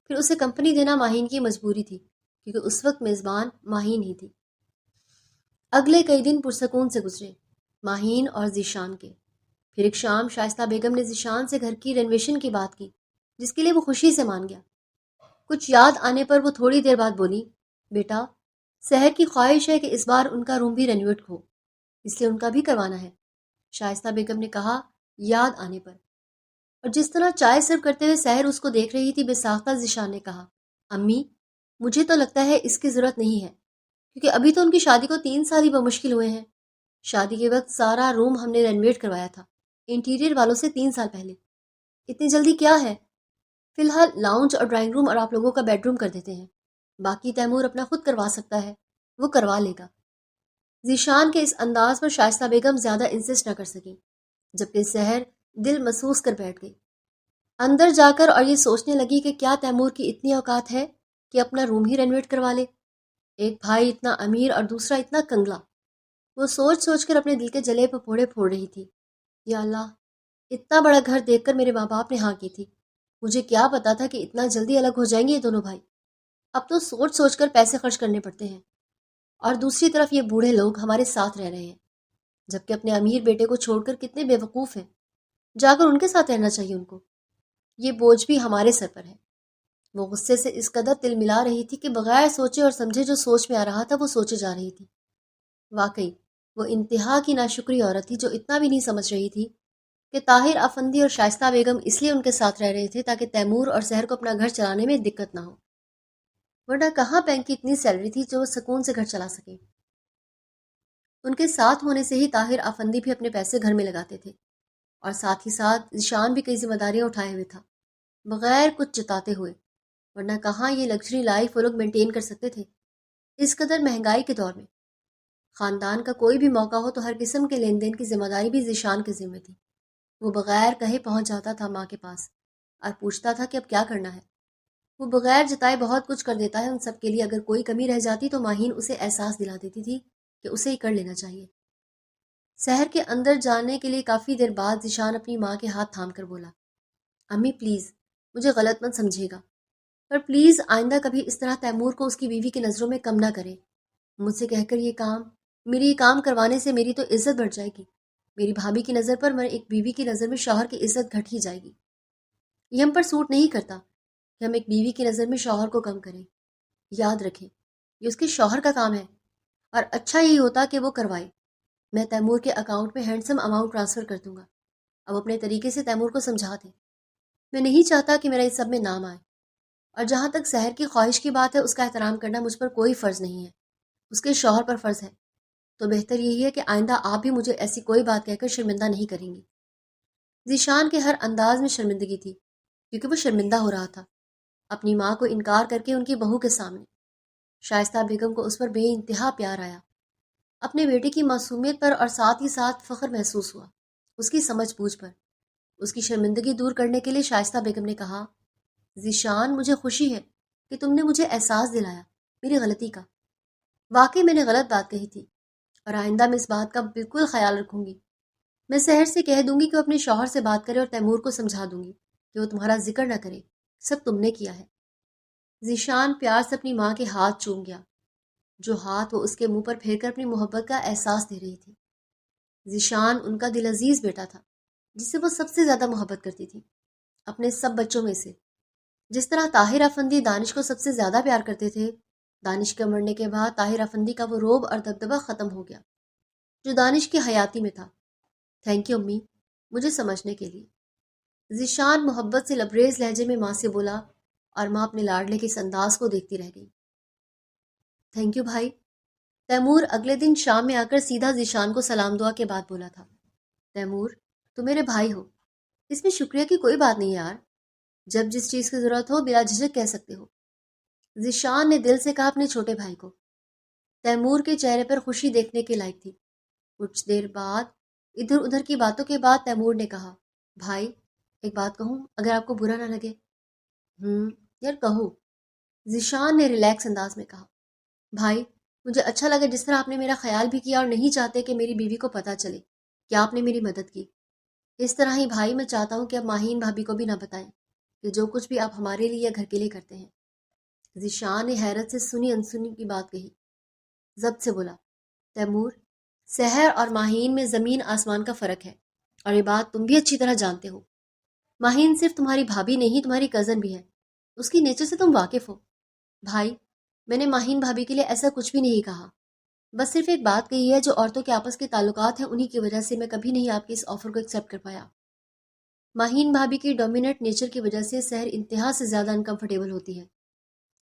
پھر اسے کمپنی دینا ماہین کی مجبوری تھی، کیونکہ اس وقت میزبان ماہین ہی تھی۔ اگلے کئی دن پرسکون سے گزرے، ماہین اور ذیشان کے۔ پھر ایک شام شائستہ بیگم نے ذیشان سے گھر کی رینویشن کی بات کی، جس کے لیے وہ خوشی سے مان گیا۔ کچھ یاد آنے پر وہ تھوڑی دیر بعد بولی، بیٹا، سحر کی خواہش ہے کہ اس بار ان کا روم بھی رینویٹ ہو، اس لیے ان کا بھی کروانا ہے، شائستہ بیگم نے کہا یاد آنے پر۔ اور جس طرح چائے سرو کرتے ہوئے سحر اس کو دیکھ رہی تھی، بے ساختہ ذیشان نے کہا، امی، مجھے تو لگتا ہے اس کی ضرورت نہیں ہے، کیونکہ ابھی تو ان کی شادی کو 3 سال ہی بمشکل ہوئے ہیں۔ شادی کے وقت سارا روم ہم نے رینویٹ کروایا تھا، انٹیریئر والوں سے 3 سال پہلے۔ اتنی جلدی کیا ہے؟ فی الحال لاؤنج اور ڈرائنگ روم اور آپ لوگوں کا بیڈ روم کر دیتے ہیں، باقی تیمور اپنا خود کروا سکتا ہے، وہ کروا لے گا۔ ذیشان کے اس انداز پر شائستہ بیگم زیادہ انسسٹ نہ کر سکیں، جبکہ سحر دل محسوس کر بیٹھ گئی اندر جا کر، اور یہ سوچنے لگی کہ کیا تیمور کی اتنی اوقات ہے کہ اپنا روم ہی رینویٹ کروا لے؟ ایک بھائی اتنا امیر اور دوسرا اتنا کنگلا۔ وہ سوچ سوچ کر اپنے دل کے جلے پکوڑے پھوڑ رہی تھی۔ یا اللہ، اتنا بڑا گھر دیکھ کر میرے ماں باپ نے ہاں کی تھی، مجھے کیا پتا تھا کہ اتنا جلدی الگ ہو جائیں گے یہ دونوں بھائی۔ اب تو سوچ سوچ کر پیسے خرچ کرنے پڑتے ہیں، اور دوسری طرف یہ بوڑھے لوگ ہمارے ساتھ رہ رہے ہیں، جبکہ اپنے امیر بیٹے کو چھوڑ کر کتنے بے وقوف ہیں، جا کر ان کے ساتھ رہنا چاہیے ان کو۔ یہ بوجھ بھی ہمارے سر پر ہے۔ وہ غصے سے اس قدر تل ملا رہی تھی کہ بغیر سوچے اور سمجھے جو سوچ میں آ رہا تھا وہ سوچے جا رہی تھی۔ واقعی وہ انتہا کی ناشکری عورت تھی، جو اتنا بھی نہیں سمجھ رہی تھی کہ طاہر افندی اور شائستہ بیگم اس لیے ان کے ساتھ رہ رہے تھے تاکہ تیمور اور سحر کو اپنا گھر چلانے میں دقت نہ ہو، ورنہ کہاں بینک کی اتنی سیلری تھی جو وہ سکون سے گھر چلا سکیں۔ ان کے ساتھ ہونے سے ہی طاہر افندی بھی اپنے پیسے گھر میں لگاتے تھے، اور ساتھ ہی ساتھ ذیشان بھی کئی ذمہ داریاں اٹھائے ہوئے تھا بغیر کچھ جتاتے ہوئے، ورنہ کہاں یہ لگژری لائف وہ لوگ مینٹین کر سکتے تھے اس قدر مہنگائی کے دور میں۔ خاندان کا کوئی بھی موقع ہو تو ہر قسم کے لین دین کی ذمہ داری بھی ذیشان کے ذمہ تھی۔ وہ بغیر کہے پہنچ جاتا تھا ماں کے پاس اور پوچھتا تھا کہ اب کیا کرنا ہے۔ وہ بغیر جتائے بہت کچھ کر دیتا ہے ان سب کے لیے، اگر کوئی کمی رہ جاتی تو ماہین اسے احساس دلا دیتی تھی کہ اسے ہی کر لینا چاہیے۔ شہر کے اندر جانے کے لیے کافی دیر بعد ذیشان اپنی ماں کے ہاتھ تھام کر بولا، امی پلیز مجھے غلط مت سمجھے گا، پر پلیز آئندہ کبھی اس طرح تیمور کو اس کی بیوی کی نظروں میں کم نہ کرے۔ مجھ سے کہہ کر یہ کام کروانے سے میری تو عزت بڑھ جائے گی، میری بھابھی کی نظر پر میں ایک بیوی کی نظر میں شوہر کی عزت گھٹ ہی جائے گی۔ یہ ہم پر سوٹ نہیں کرتا کہ ہم ایک بیوی کی نظر میں شوہر کو کم کریں۔ یاد رکھیں یہ اس کے شوہر کا کام ہے، اور اچھا یہی ہوتا کہ وہ کروائے۔ میں تیمور کے اکاؤنٹ میں ہینڈسم اماؤنٹ ٹرانسفر کر دوں گا، اب اپنے طریقے سے تیمور کو سمجھا دیں۔ میں نہیں چاہتا کہ میرا اس سب میں نام آئے، اور جہاں تک سحر کی خواہش کی بات ہے، اس کا احترام کرنا مجھ پر کوئی فرض نہیں ہے، اس کے شوہر پر فرض ہے، تو بہتر یہی ہے کہ آئندہ آپ بھی مجھے ایسی کوئی بات کہہ کر شرمندہ نہیں کریں گی۔ ذیشان کے ہر انداز میں شرمندگی تھی، کیونکہ وہ شرمندہ ہو رہا تھا اپنی ماں کو انکار کر کے ان کی بہو کے سامنے۔ شائستہ بیگم کو اس پر بے انتہا پیار آیا، اپنے بیٹے کی معصومیت پر، اور ساتھ ہی ساتھ فخر محسوس ہوا اس کی سمجھ بوجھ پر۔ اس کی شرمندگی دور کرنے کے لیے شائستہ بیگم نے کہا، ذیشان مجھے خوشی ہے کہ تم نے مجھے احساس دلایا میری غلطی کا۔ واقعی میں نے غلط بات کہی تھی، اور آئندہ میں اس بات کا بالکل خیال رکھوں گی۔ میں سحر سے کہہ دوں گی کہ وہ اپنے شوہر سے بات کرے، اور تیمور کو سمجھا دوں گی کہ وہ تمہارا ذکر نہ کرے، سب تم نے کیا ہے۔ ذیشان پیار سے اپنی ماں کے ہاتھ چوم گیا، جو ہاتھ وہ اس کے منہ پر پھیر کر اپنی محبت کا احساس دے رہی تھی۔ ذیشان ان کا دل عزیز بیٹا تھا، جسے وہ سب سے زیادہ محبت کرتی تھی اپنے سب بچوں میں سے۔ جس طرح طاہر افندی دانش کو سب سے زیادہ پیار کرتے تھے، دانش کے مرنے کے بعد طاہر افندی کا وہ روب اور دبدبہ ختم ہو گیا جو دانش کی حیاتی میں تھا۔ تھینک یو امی، مجھے سمجھنے کے لیے۔ ذیشان محبت سے لبریز لہجے میں ماں سے بولا، اور ماں اپنے لاڈلے کے اس انداز کو دیکھتی رہ گئی۔ تھینک یو بھائی۔ تیمور اگلے دن شام میں آ کر سیدھا ذیشان کو سلام دعا کے بعد بولا تھا، تیمور تم میرے بھائی ہو، اس میں شکریہ کی کوئی بات نہیں یار، جب جس چیز کی ضرورت ہو بلا جھجک کہہ سکتے ہو، ذیشان نے دل سے کہا اپنے چھوٹے بھائی کو۔ تیمور کے چہرے پر خوشی دیکھنے کے لائق تھی۔ کچھ دیر بعد ادھر ادھر کی باتوں کے بعد تیمور نے کہا، بھائی ایک بات کہوں اگر آپ کو برا نہ لگے؟ یار کہو، ذیشان نے ریلیکس انداز میں کہا۔ بھائی مجھے اچھا لگا جس طرح آپ نے میرا خیال بھی کیا اور نہیں چاہتے کہ میری بیوی کو پتہ چلے کہ آپ نے میری مدد کی۔ اس طرح ہی بھائی میں چاہتا ہوں کہ اب ماہین بھابھی کو بھی نہ بتائیں کہ جو کچھ بھی آپ ہمارے لیے یا گھر کے لیے کرتے ہیں۔ ذیشان نے حیرت سے سنی انسنی کی بات کہی، ضبط سے بولا، تیمور، سحر اور ماہین میں زمین آسمان کا فرق ہے، اور یہ بات تم بھی اچھی طرح جانتے ہو۔ ماہین صرف تمہاری بھابھی نہیں تمہاری کزن بھی ہے، اس کی نیچر سے تم واقف ہو۔ بھائی میں نے ماہین بھابھی کے لیے ایسا کچھ بھی نہیں کہا، بس صرف ایک بات کہی ہے جو عورتوں کے آپس کے تعلقات ہیں انہی کی وجہ سے میں کبھی نہیں آپ کے اس آفر کو ایکسیپٹ کر پایا۔ ماہین بھابھی کی ڈومیننٹ نیچر کی وجہ سے سحر انتہا سے زیادہ انکمفرٹیبل ہوتی ہے۔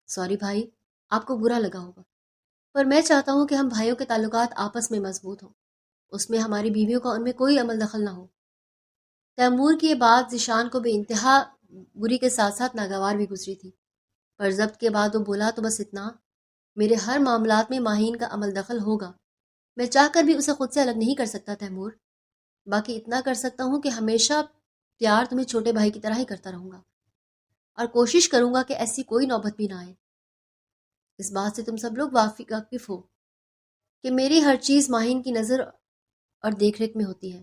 سوری بھائی، آپ کو برا لگا ہوگا، پر میں چاہتا ہوں کہ ہم بھائیوں کے تعلقات آپس میں مضبوط ہوں، اس میں ہماری بیویوں کا ان میں کوئی عمل دخل نہ ہو۔ تیمور کی یہ بات ذیشان کو بے انتہا بری کے ساتھ ساتھ ناگوار بھی گزری تھی، پر ضبط کے بعد وہ بولا تو بس اتنا، میرے ہر معاملات میں ماہین کا عمل دخل ہوگا، میں چاہ کر بھی اسے خود سے الگ نہیں کر سکتا تیمور۔ باقی اتنا کر سکتا ہوں کہ ہمیشہ پیار تمہیں چھوٹے بھائی کی طرح ہی کرتا رہوں گا، اور کوشش کروں گا کہ ایسی کوئی نوبت بھی نہ آئے۔ اس بات سے تم سب لوگ واقف ہو کہ میری ہر چیز ماہین کی نظر اور دیکھ ریکھ میں ہوتی ہے،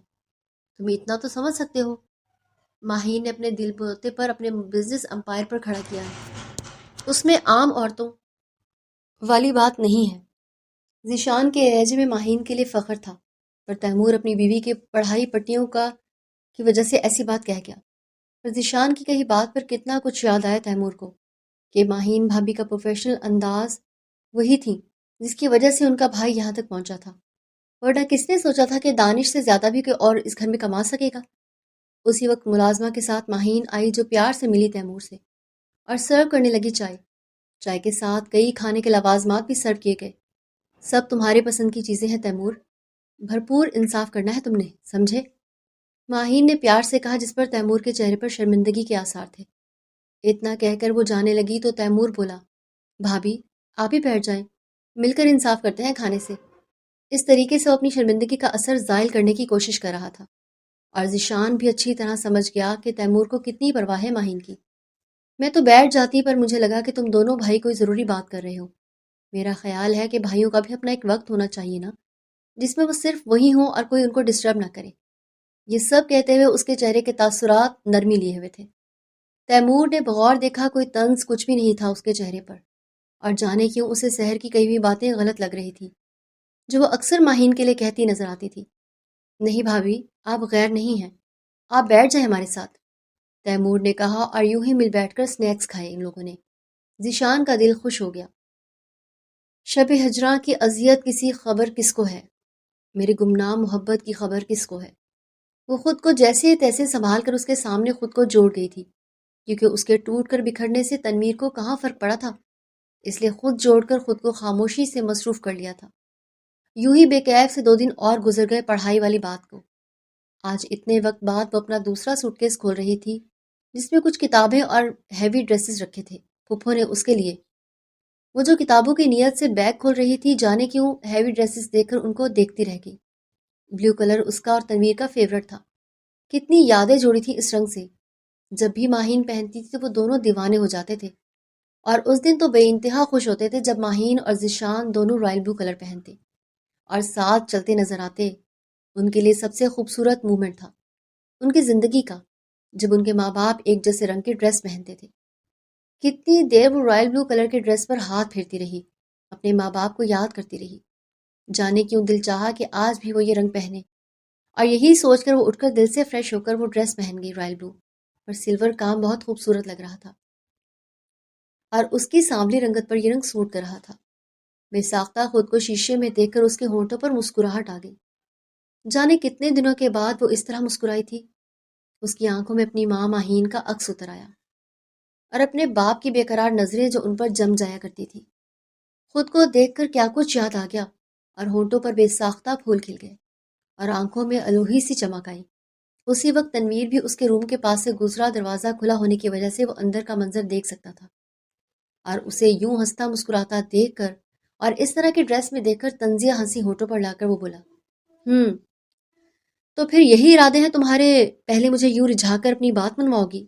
تم اتنا تو سمجھ سکتے ہو۔ ماہین نے اپنے دل بوتے پر اپنے بزنس امپائر پر کھڑا کیا ہے، اس میں عام عورتوں والی بات نہیں ہے۔ ذیشان کے لہجے میں ماہین کے لیے فخر تھا، پر تیمور اپنی بیوی کے پڑھائی پٹیوں کی وجہ سے ایسی بات کہہ گیا۔ پر ذیشان کی کہی بات پر کتنا کچھ یاد آیا تیمور کو کہ ماہین بھابھی کا پروفیشنل انداز وہی تھی جس کی وجہ سے ان کا بھائی یہاں تک پہنچا تھا، ورنہ کس نے سوچا تھا کہ دانش سے زیادہ بھی کوئی اور اس گھر میں کما سکے گا۔ اسی وقت ملازمہ کے ساتھ ماہین آئی جو پیار سے ملی تیمور سے، اور سرو کرنے لگی چائے کے ساتھ کئی کھانے کے لوازمات بھی سرو کیے گئے۔ سب تمہارے پسند کی چیزیں ہیں تیمور، بھرپور انصاف کرنا ہے تم نے، سمجھے؟ ماہین نے پیار سے کہا، جس پر تیمور کے چہرے پر شرمندگی کے آثار تھے۔ اتنا کہہ کر وہ جانے لگی تو تیمور بولا، بھابھی آپ ہی بیٹھ جائیں، مل کر انصاف کرتے ہیں کھانے سے۔ اس طریقے سے وہ اپنی شرمندگی کا اثر زائل کرنے کی کوشش کر رہا تھا، اور ذیشان بھی اچھی طرح سمجھ گیا کہ تیمور کو کتنی پرواہ ہے ماہین کی۔ میں تو بیٹھ جاتی پر مجھے لگا کہ تم دونوں بھائی کوئی ضروری بات کر رہے ہو۔ میرا خیال ہے کہ بھائیوں کا بھی اپنا ایک وقت ہونا چاہیے نا، جس میں وہ صرف وہی ہوں اور کوئی ان کو ڈسٹرب نہ کرے۔ یہ سب کہتے ہوئے اس کے چہرے کے تاثرات نرمی لیے ہوئے تھے۔ تیمور نے بغور دیکھا، کوئی طنز کچھ بھی نہیں تھا اس کے چہرے پر، اور جانے کیوں اسے سحر کی کئی ہوئی باتیں غلط لگ رہی تھی جو وہ اکثر ماہین کے لیے کہتی نظر آتی تھی۔ نہیں بھابھی، آپ غیر نہیں ہیں، آپ بیٹھ جائیں ہمارے ساتھ، تیمور نے کہا، اور یوں ہی مل بیٹھ کر سنیکس کھائے ان لوگوں نے۔ ذیشان کا دل خوش ہو گیا۔ شب ہجراں کی اذیت کسی خبر کس کو ہے، میرے گمنام محبت کی خبر کس کو ہے۔ وہ خود کو جیسے تیسے سنبھال کر اس کے سامنے خود کو جوڑ گئی تھی، کیونکہ اس کے ٹوٹ کر بکھرنے سے تنویر کو کہاں فرق پڑا تھا، اس لیے خود جوڑ کر خود کو خاموشی سے مصروف کر لیا تھا۔ یوں ہی بے کیف سے 2 دن اور گزر گئے پڑھائی والی بات کو۔ آج اتنے وقت بعد وہ اپنا دوسرا سوٹ کیس کھول رہی تھی جس میں کچھ کتابیں اور ہیوی ڈریسز رکھے تھے پھپھو نے اس کے لیے۔ وہ جو کتابوں کی نیت سے بیگ کھول رہی تھی، جانے کیوں ہیوی ڈریسز دیکھ کر ان کو دیکھتی رہ گئی۔ بلیو کلر اس کا اور تنویر کا فیورٹ تھا۔ کتنی یادیں جوڑی تھی اس رنگ سے، جب بھی ماہین پہنتی تھی تو وہ دونوں دیوانے ہو جاتے تھے، اور اس دن تو بے انتہا خوش ہوتے تھے جب ماہین اور ذیشان دونوں رائل بلو کلر پہنتے اور ساتھ چلتے نظر آتے۔ ان کے لیے سب سے خوبصورت مومنٹ تھا ان کی زندگی کا جب ان کے ماں باپ ایک جیسے رنگ کی ڈریس پہنتے تھے۔ کتنی دیر وہ رائل بلو کلر کے ڈریس پر ہاتھ پھیرتی رہی، اپنے ماں باپ کو یاد کرتی رہی۔ جانے کیوں دل چاہا کہ آج بھی وہ یہ رنگ پہنے، اور یہی سوچ کر وہ اٹھ کر دل سے فریش ہو کر وہ ڈریس پہن گئی رائل بلو، پر سلور کام بہت خوبصورت لگ رہا تھا، اور اس کی سانولی رنگت پر یہ رنگ سوٹ کر رہا تھا۔ بے ساختہ خود کو شیشے میں دیکھ کر اس کے ہونٹوں پر مسکراہٹ آ گئی۔ جانے کتنے دنوں کے بعد وہ اس طرح مسکرائی تھی۔ اس کی آنکھوں میں اپنی ماں ماہین کا عکس اتر آیا، اور اپنے باپ کی بے قرار نظریں جو ان پر جم جایا کرتی تھی۔ خود کو دیکھ کر کیا کچھ یاد آ گیا، اور ہونٹوں پر بے ساختہ پھول کھل گئے، اور آنکھوں میں الوہی سی چمک آئی۔ اسی وقت تنویر بھی اس کے روم کے پاس سے گزرا، دروازہ کھلا ہونے کی وجہ سے وہ اندر کا منظر دیکھ سکتا تھا، اور اسے یوں ہنستا مسکراتا دیکھ کر اور اس طرح کی ڈریس میں دیکھ کر طنزیہ ہنسی ہونٹوں پر لا کر وہ بولا، تو پھر یہی ارادے ہیں تمہارے؟ پہلے مجھے یوں رجھا کر اپنی بات منواؤ گی،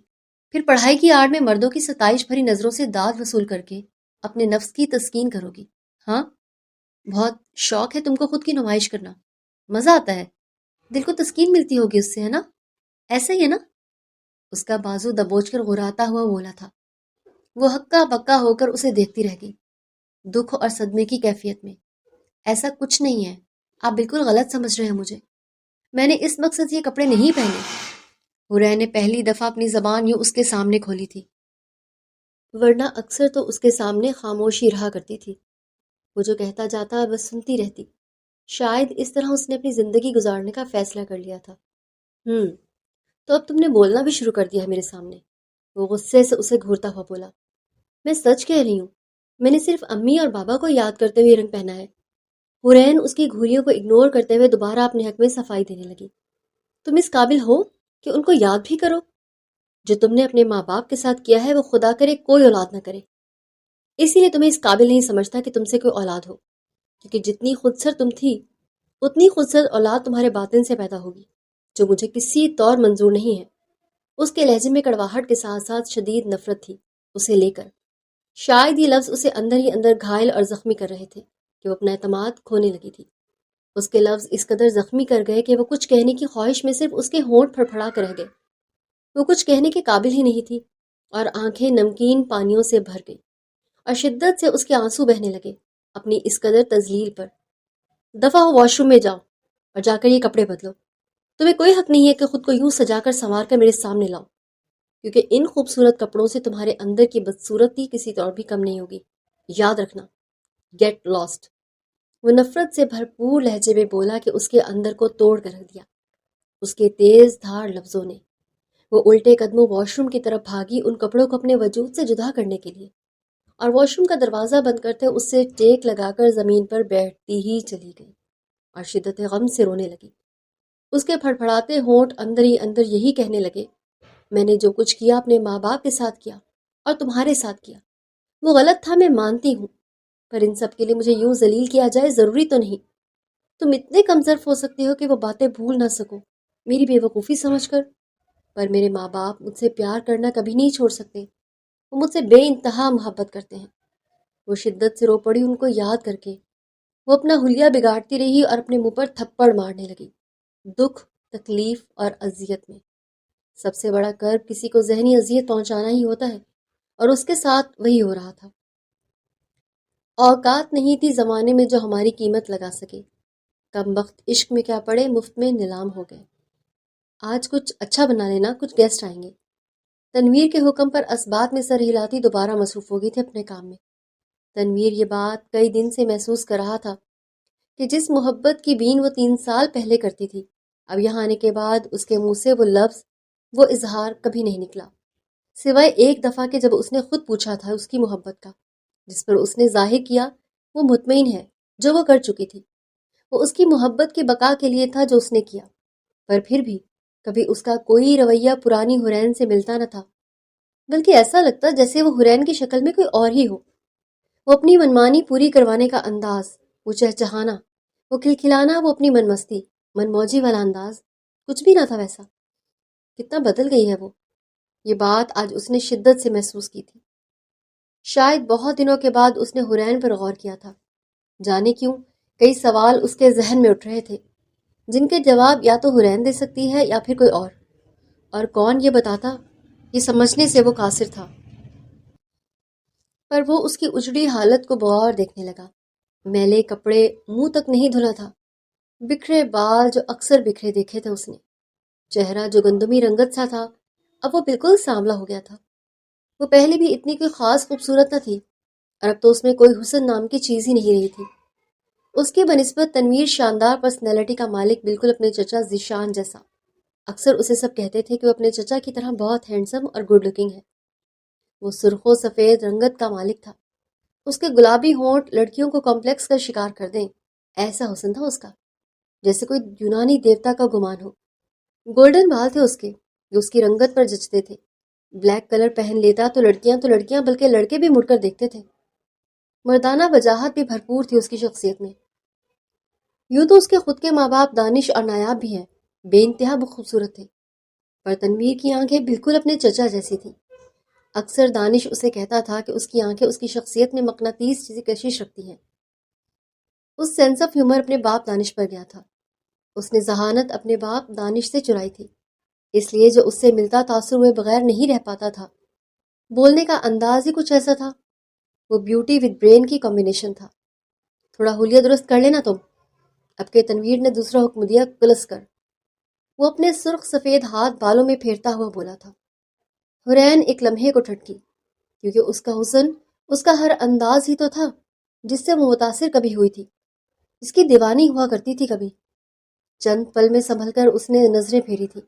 پھر پڑھائی کی آڑ میں مردوں کی ستائش بھری نظروں سے داد وصول کر کے اپنے نفس کی تسکین کرو گی؟ ہاں، بہت شوق ہے تم کو خود کی نمائش کرنا، مزہ آتا ہے، دل کو تسکین ملتی ہوگی اس سے، ہے نا؟ ایسا ہی ہے نا؟ اس کا بازو دبوچ کر غراتا ہوا بولا تھا۔ وہ ہکا بکا ہو کر اسے دیکھتی رہ گئی، دکھ اور صدمے کی کیفیت میں۔ ایسا کچھ نہیں ہے، آپ بالکل غلط سمجھ رہے ہیں مجھے، میں نے اس مقصد سے یہ کپڑے نہیں پہنے۔ حورین نے پہلی دفعہ اپنی زبان یوں اس کے سامنے کھولی تھی، ورنہ اکثر تو اس کے سامنے خاموشی رہا کرتی تھی۔ وہ جو کہتا جاتا بس سنتی رہتی۔ شاید اس طرح اس نے اپنی زندگی گزارنے کا فیصلہ کر لیا تھا۔ تو اب تم نے بولنا بھی شروع کر دیا ہے میرے سامنے، وہ غصے سے اسے گھورتا ہوا بولا۔ میں سچ کہہ رہی ہوں، میں نے صرف امی اور بابا کو یاد کرتے ہوئے رنگ پہنا ہے۔ حورین اس کی گھولیوں کو اگنور کرتے ہوئے دوبارہ اپنے حق میں صفائی دینے لگی۔ تم اس قابل ہو کہ ان کو یاد بھی کرو؟ جو تم نے اپنے ماں باپ کے ساتھ کیا ہے وہ خدا کرے کوئی اولاد نہ کرے، اسی لیے تمہیں اس قابل نہیں سمجھتا کہ تم سے کوئی اولاد ہو، کیونکہ جتنی خودسر تم تھی اتنی خودسر اولاد تمہارے باطن سے پیدا ہوگی، جو مجھے کسی طور منظور نہیں ہے۔ اس کے لہجے میں کڑواہٹ کے ساتھ ساتھ شدید نفرت تھی اسے لے کر۔ شاید یہ لفظ اسے اندر ہی اندر گھائل اور زخمی کر رہے تھے کہ وہ اپنا اعتماد کھونے لگی تھی۔ اس کے لفظ اس قدر زخمی کر گئے کہ وہ کچھ کہنے کی خواہش میں صرف اس کے ہونٹ پھڑپھڑا کر رہ گئے۔ وہ کچھ کہنے کے قابل ہی نہیں تھی، اور آنکھیں نمکین پانیوں سے بھر گئی اور شدت سے اس کے آنسو بہنے لگے اپنی اس قدر تذلیل پر۔ دفعہ ہو، واش روم میں جاؤ اور جا کر یہ کپڑے بدلو۔ تمہیں کوئی حق نہیں ہے کہ خود کو یوں سجا کر سنوار کر میرے سامنے لاؤ، کیونکہ ان خوبصورت کپڑوں سے تمہارے اندر کی بدصورتی کسی طور بھی کم نہیں ہوگی، یاد رکھنا۔ Get lost. وہ نفرت سے بھرپور لہجے میں بولا کہ اس کے اندر کو توڑ کر رکھ دیا اس کے تیز دھار لفظوں نے۔ وہ الٹے قدموں واش روم کی طرف بھاگی ان کپڑوں کو اپنے وجود سے جدا کرنے کے لیے، اور واش روم کا دروازہ بند کرتے اس سے ٹیک لگا کر زمین پر بیٹھتی ہی چلی گئی اور شدت غم سے رونے لگی۔ اس کے پھڑپھڑاتے ہونٹ اندر ہی اندر یہی کہنے لگے، میں نے جو کچھ کیا اپنے ماں باپ کے ساتھ کیا اور تمہارے ساتھ کیا، وہ غلط تھا، میں مانتی ہوں، پر ان سب کے لیے مجھے یوں ذلیل کیا جائے ضروری تو نہیں۔ تم اتنے کمزرف ہو سکتے ہو کہ وہ باتیں بھول نہ سکو میری بے وقوفی سمجھ کر، پر میرے ماں باپ مجھ سے پیار کرنا کبھی نہیں چھوڑ سکتے، وہ مجھ سے بے انتہا محبت کرتے ہیں۔ وہ شدت سے رو پڑی ان کو یاد کر کے۔ وہ اپنا حلیہ بگاڑتی رہی اور اپنے منہ پر تھپڑ مارنے لگی، دکھ، تکلیف اور اذیت میں۔ سب سے بڑا کرب کسی کو ذہنی اذیت پہنچانا ہی ہوتا ہے، اور اس کے ساتھ وہی ہو رہا تھا۔ اوقات نہیں تھی زمانے میں جو ہماری قیمت لگا سکے، کم وقت عشق میں کیا پڑے مفت میں نیلام ہو گئے۔ آج کچھ اچھا بنا لینا، کچھ گیسٹ آئیں گے۔ تنویر کے حکم پر اسبات میں سر ہلاتی دوبارہ مصروف ہو گئی تھی اپنے کام میں۔ تنویر یہ بات کئی دن سے محسوس کر رہا تھا کہ جس محبت کی بین وہ 3 سال پہلے کرتی تھی، اب یہاں آنے کے بعد اس کے منہ سے وہ لفظ، وہ اظہار کبھی نہیں نکلا، سوائے ایک دفعہ کہ جب اس نے خود پوچھا تھا اس کی محبت کا، جس پر اس نے ظاہر کیا وہ مطمئن ہے جو وہ کر چکی تھی۔ وہ اس کی محبت کی بقا کے لیے تھا جو اس نے کیا، پر پھر بھی کبھی اس کا کوئی رویہ پرانی حورین سے ملتا نہ تھا، بلکہ ایسا لگتا جیسے وہ حورین کی شکل میں کوئی اور ہی ہو۔ وہ اپنی منمانی پوری کروانے کا انداز، وہ چہچہانا، وہ کھلکھلانا، وہ اپنی من مستی، من موجی والا انداز، کچھ بھی نہ تھا ویسا۔ کتنا بدل گئی ہے وہ، یہ بات آج اس نے شدت سے محسوس کی تھی۔ شاید بہت دنوں کے بعد اس نے حورین پر غور کیا تھا۔ جانے کیوں کئی سوال اس کے ذہن میں اٹھ رہے تھے، جن کے جواب یا تو حورین دے سکتی ہے یا پھر کوئی اور کون یہ بتاتا، یہ سمجھنے سے وہ قاصر تھا۔ پر وہ اس کی اجڑی حالت کو بغور دیکھنے لگا۔ میلے کپڑے، منہ تک نہیں دھلا تھا، بکھرے بال جو اکثر بکھرے دیکھے تھے اس نے، چہرہ جو گندمی رنگت سا تھا اب وہ بالکل سانولا ہو گیا تھا۔ وہ پہلے بھی اتنی کوئی خاص خوبصورت نہ تھی، اور اب تو اس میں کوئی حسن نام کی چیز ہی نہیں رہی تھی۔ اس کے بنسبت تنویر شاندار پرسنالٹی کا مالک، بالکل اپنے چچا ذیشان جیسا۔ اکثر اسے سب کہتے تھے کہ وہ اپنے چچا کی طرح بہت ہینڈسم اور گڈ لکنگ ہے۔ وہ سرخ و سفید رنگت کا مالک تھا، اس کے گلابی ہونٹ لڑکیوں کو کمپلیکس کا شکار کر دیں، ایسا حسن تھا اس کا جیسے کوئی یونانی دیوتا کا گمان ہو۔ گولڈن بال تھے اس کے جو اس کی رنگت پر جچتے تھے. بلیک کلر پہن لیتا تو لڑکیاں بلکہ لڑکے بھی مڑ کر دیکھتے تھے. مردانہ وجاہت بھی بھرپور تھی اس کی شخصیت میں. یوں تو اس کے خود کے ماں باپ دانش اور نایاب بھی ہیں، بے انتہا خوبصورت تھے، پر تنویر کی آنکھیں بالکل اپنے چچا جیسی تھیں. اکثر دانش اسے کہتا تھا کہ اس کی آنکھیں اس کی شخصیت میں مقناطیس جیسی کشش رکھتی ہیں. اس سینس آف ہیومر اپنے باپ دانش پر گیا تھا. اس نے ذہانت اپنے باپ دانش سے چرائی تھی، اس لیے جو اس سے ملتا تاثر ہوئے بغیر نہیں رہ پاتا تھا. بولنے کا انداز ہی کچھ ایسا تھا. وہ بیوٹی ود برین کی کمبینیشن تھا. تھوڑا حلیہ درست کر لینا تم. اب کے تنویر نے دوسرا حکم دیا، کلس کر. وہ اپنے سرخ سفید ہاتھ بالوں میں پھیرتا ہوا بولا تھا. حرین ایک لمحے کو ٹھٹکی، کیونکہ اس کا حسن، اس کا ہر انداز ہی تو تھا جس سے وہ متاثر کبھی ہوئی تھی، جس کی دیوانی ہوا کرتی تھی کبھی. چند پل میں سنبھل کر اس نے نظریں پھیری تھی،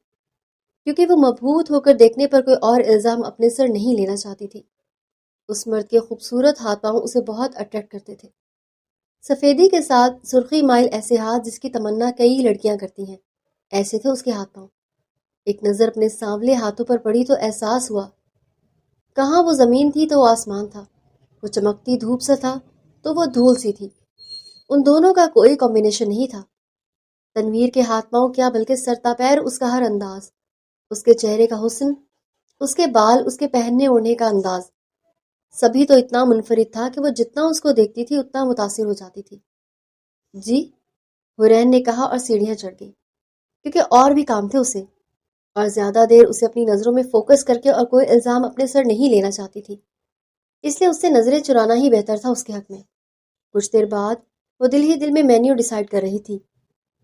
کیونکہ وہ مبہوت ہو کر دیکھنے پر کوئی اور الزام اپنے سر نہیں لینا چاہتی تھی. اس مرد کے خوبصورت ہاتھ پاؤں اسے بہت اٹریکٹ کرتے تھے. سفیدی کے ساتھ سرخی مائل ایسے ہاتھ جس کی تمنا کئی لڑکیاں کرتی ہیں، ایسے تھے اس کے ہاتھ پاؤں. ایک نظر اپنے سانولے ہاتھوں پر پڑی تو احساس ہوا، کہاں وہ زمین تھی تو وہ آسمان تھا، وہ چمکتی دھوپ سے تھا تو وہ دھول سی تھی. ان دونوں کا کوئی کمبینیشن نہیں تھا. تنویر کے ہاتھ پاؤں کیا بلکہ سرتا پیر اس کا ہر انداز، اس کے چہرے کا حسن، اس کے بال، اس کے پہننے اوڑھنے کا انداز، سبھی تو اتنا منفرد تھا کہ وہ جتنا اس کو دیکھتی تھی اتنا متاثر ہو جاتی تھی. جی، حرین نے کہا اور سیڑھیاں چڑھ گئی، کیونکہ اور بھی کام تھے اسے، اور زیادہ دیر اسے اپنی نظروں میں فوکس کر کے اور کوئی الزام اپنے سر نہیں لینا چاہتی تھی، اس لیے اس سے نظریں چرانا ہی بہتر تھا اس کے حق میں. کچھ دیر بعد وہ دل ہی دل میں مینیو ڈیسائیڈ کر رہی تھی.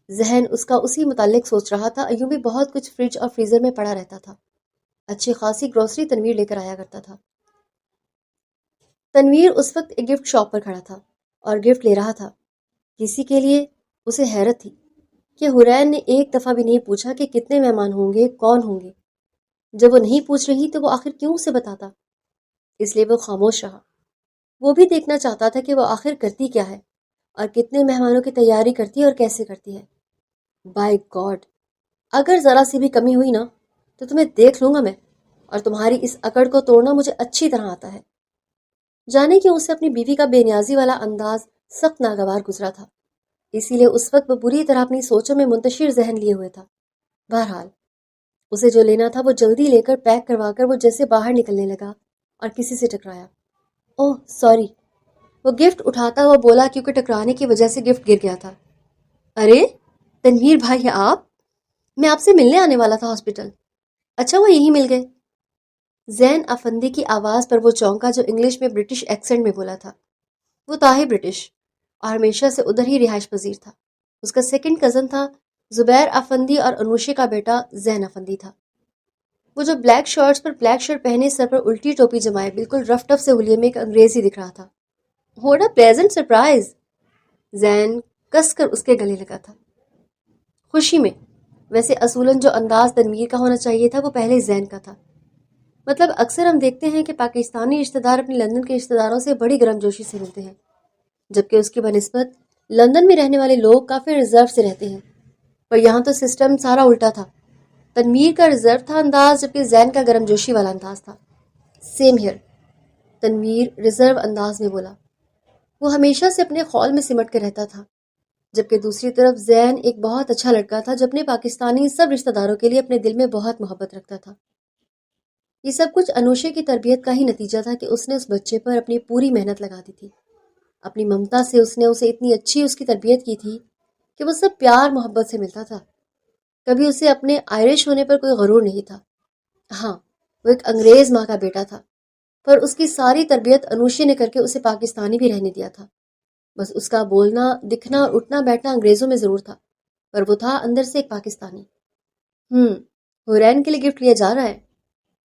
ذہن اس کا اسی متعلق سوچ رہا تھا. یوں بھی بہت کچھ فریج اور فریزر میں پڑا رہتا تھا. اچھی خاصی گروسری تنویر لے کر آیا کرتا تھا. تنویر اس وقت ایک گفٹ شاپ پر کھڑا تھا اور گفٹ لے رہا تھا. کسی کے لیے. اسے حیرت تھی کہ حرین نے ایک دفعہ بھی نہیں پوچھا کہ کتنے مہمان ہوں گے، کون ہوں گے. جب وہ نہیں پوچھ رہی تو وہ آخر کیوں اسے بتاتا؟ اس لیے وہ خاموش رہا. وہ بھی دیکھنا چاہتا تھا کہ وہ آخر کرتی کیا ہے اور کتنے مہمانوں کی تیاری کرتی ہے اور کیسے کرتی ہے. بائی گاڈ، اگر ذرا سی بھی کمی ہوئی نا تو تمہیں دیکھ لوں گا میں، اور تمہاری اس اکڑ کو توڑنا مجھے اچھی طرح آتا ہے. جانے کیوں اسے اپنی بیوی کا بے نیازی والا انداز سخت ناگوار گزرا تھا، اسی لیے اس وقت وہ بری طرح اپنی سوچوں میں منتشر ذہن لیے ہوئے تھا. بہرحال اسے جو لینا تھا وہ جلدی لے کر پیک کروا کر وہ جیسے باہر نکلنے لگا اور کسی سے ٹکرایا. اوہ سوری، وہ گفٹ اٹھاتا ہوا بولا، کیونکہ ٹکرانے کی وجہ سے گفٹ گر گیا تھا. ارے تنویر بھائی، آپ؟ میں آپ سے ملنے آنے والا تھا ہاسپٹل. اچھا وہ یہی مل گئے. زین افندی کی آواز پر وہ چونکا جو انگلش میں برٹش ایکسنٹ میں بولا تھا. وہ تھا ہی برٹش اور ہمیشہ سے ادھر ہی رہائش پذیر تھا. اس کا سیکنڈ کزن تھا زبیر افندی اور انوشے کا بیٹا زین افندی تھا. وہ جو بلیک شرٹس پر بلیک شرٹ پہنے، سر پر الٹی ٹوپی جمائے، بالکل رف ٹف سے حلیے میں ایک انگریزی دکھ رہا تھا. What a pleasant surprise. Zain کس کر اس کے گلے لگا تھا خوشی میں. ویسے اصولاً جو انداز تنویر کا ہونا چاہیے تھا وہ پہلے زین کا تھا. مطلب اکثر ہم دیکھتے ہیں کہ پاکستانی رشتہ دار اپنے لندن کے رشتہ داروں سے بڑی گرم جوشی سے ملتے ہیں، جبکہ اس کی بنسبت لندن میں رہنے والے لوگ کافی ریزرو سے رہتے ہیں. پر یہاں تو سسٹم سارا الٹا تھا. تنویر کا ریزرو تھا انداز، جبکہ زین کا گرم جوشی والا انداز تھا. Same hair. تنویر ریزرو انداز میں بولا. وہ ہمیشہ سے اپنے خول میں سمٹ کر رہتا تھا، جبکہ دوسری طرف زین ایک بہت اچھا لڑکا تھا جو اپنے پاکستانی سب رشتہ داروں کے لیے اپنے دل میں بہت محبت رکھتا تھا. یہ سب کچھ انوشے کی تربیت کا ہی نتیجہ تھا کہ اس نے اس بچے پر اپنی پوری محنت لگا دی تھی. اپنی ممتا سے اس نے اسے اتنی اچھی اس کی تربیت کی تھی کہ وہ سب پیار محبت سے ملتا تھا. کبھی اسے اپنے آئرش ہونے پر کوئی غرور نہیں تھا. ہاں، وہ ایک انگریز ماں کا بیٹا تھا، پر اس کی ساری تربیت انوشے نے کر کے اسے پاکستانی بھی رہنے دیا تھا. بس اس کا بولنا، دکھنا اور اٹھنا بیٹھنا انگریزوں میں ضرور تھا، پر وہ تھا اندر سے ایک پاکستانی. حرین کے لیے گفٹ لیا جا رہا ہے.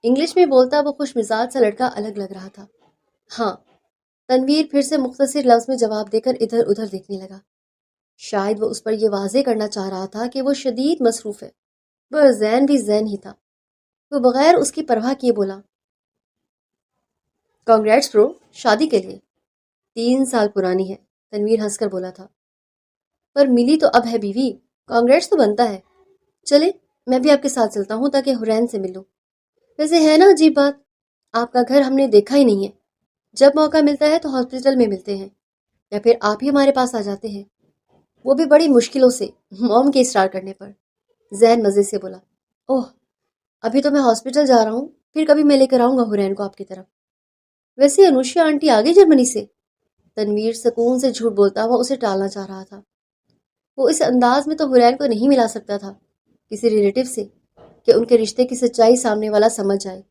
انگلش میں بولتا وہ خوش مزاج سا لڑکا الگ لگ رہا تھا. ہاں. تنویر پھر سے مختصر لفظ میں جواب دے کر ادھر ادھر دیکھنے لگا. شاید وہ اس پر یہ واضح کرنا چاہ رہا تھا کہ وہ شدید مصروف ہے، پر زین بھی زین ہی تھا. وہ بغیر اس کی پرواہ کیے بولا، کانگریٹس برو، شادی کے لیے. 3 سال پرانی ہے. تنویر ہنس کر بولا تھا. پر ملی تو اب ہے بیوی، کانگریٹس تو بنتا ہے. چلے میں بھی آپ کے ساتھ چلتا ہوں تاکہ حرین سے ملوں. ویسے ہے نا عجیب بات، آپ کا گھر ہم نے دیکھا ہی نہیں ہے. جب موقع ملتا ہے تو ہاسپٹل میں ملتے ہیں یا پھر آپ ہی ہمارے پاس آ جاتے ہیں، وہ بھی بڑی مشکلوں سے، موم کے اصرار کرنے پر. زین مزے سے بولا. اوہ، ابھی تو میں ہاسپٹل جا رہا ہوں، پھر کبھی میں لے کر آؤں گا حرین کو آپ کی طرف. ویسے انوشیا آنٹی آ گئی جرمنی سے؟ تنویر سکون سے جھوٹ بولتا ہوا اسے ٹالنا چاہ رہا تھا. وہ اس انداز میں تو حرین کو نہیں ملا سکتا تھا کسی ریلیٹو سے کہ ان کے رشتے کی سچائی سامنے والا سمجھ جائے.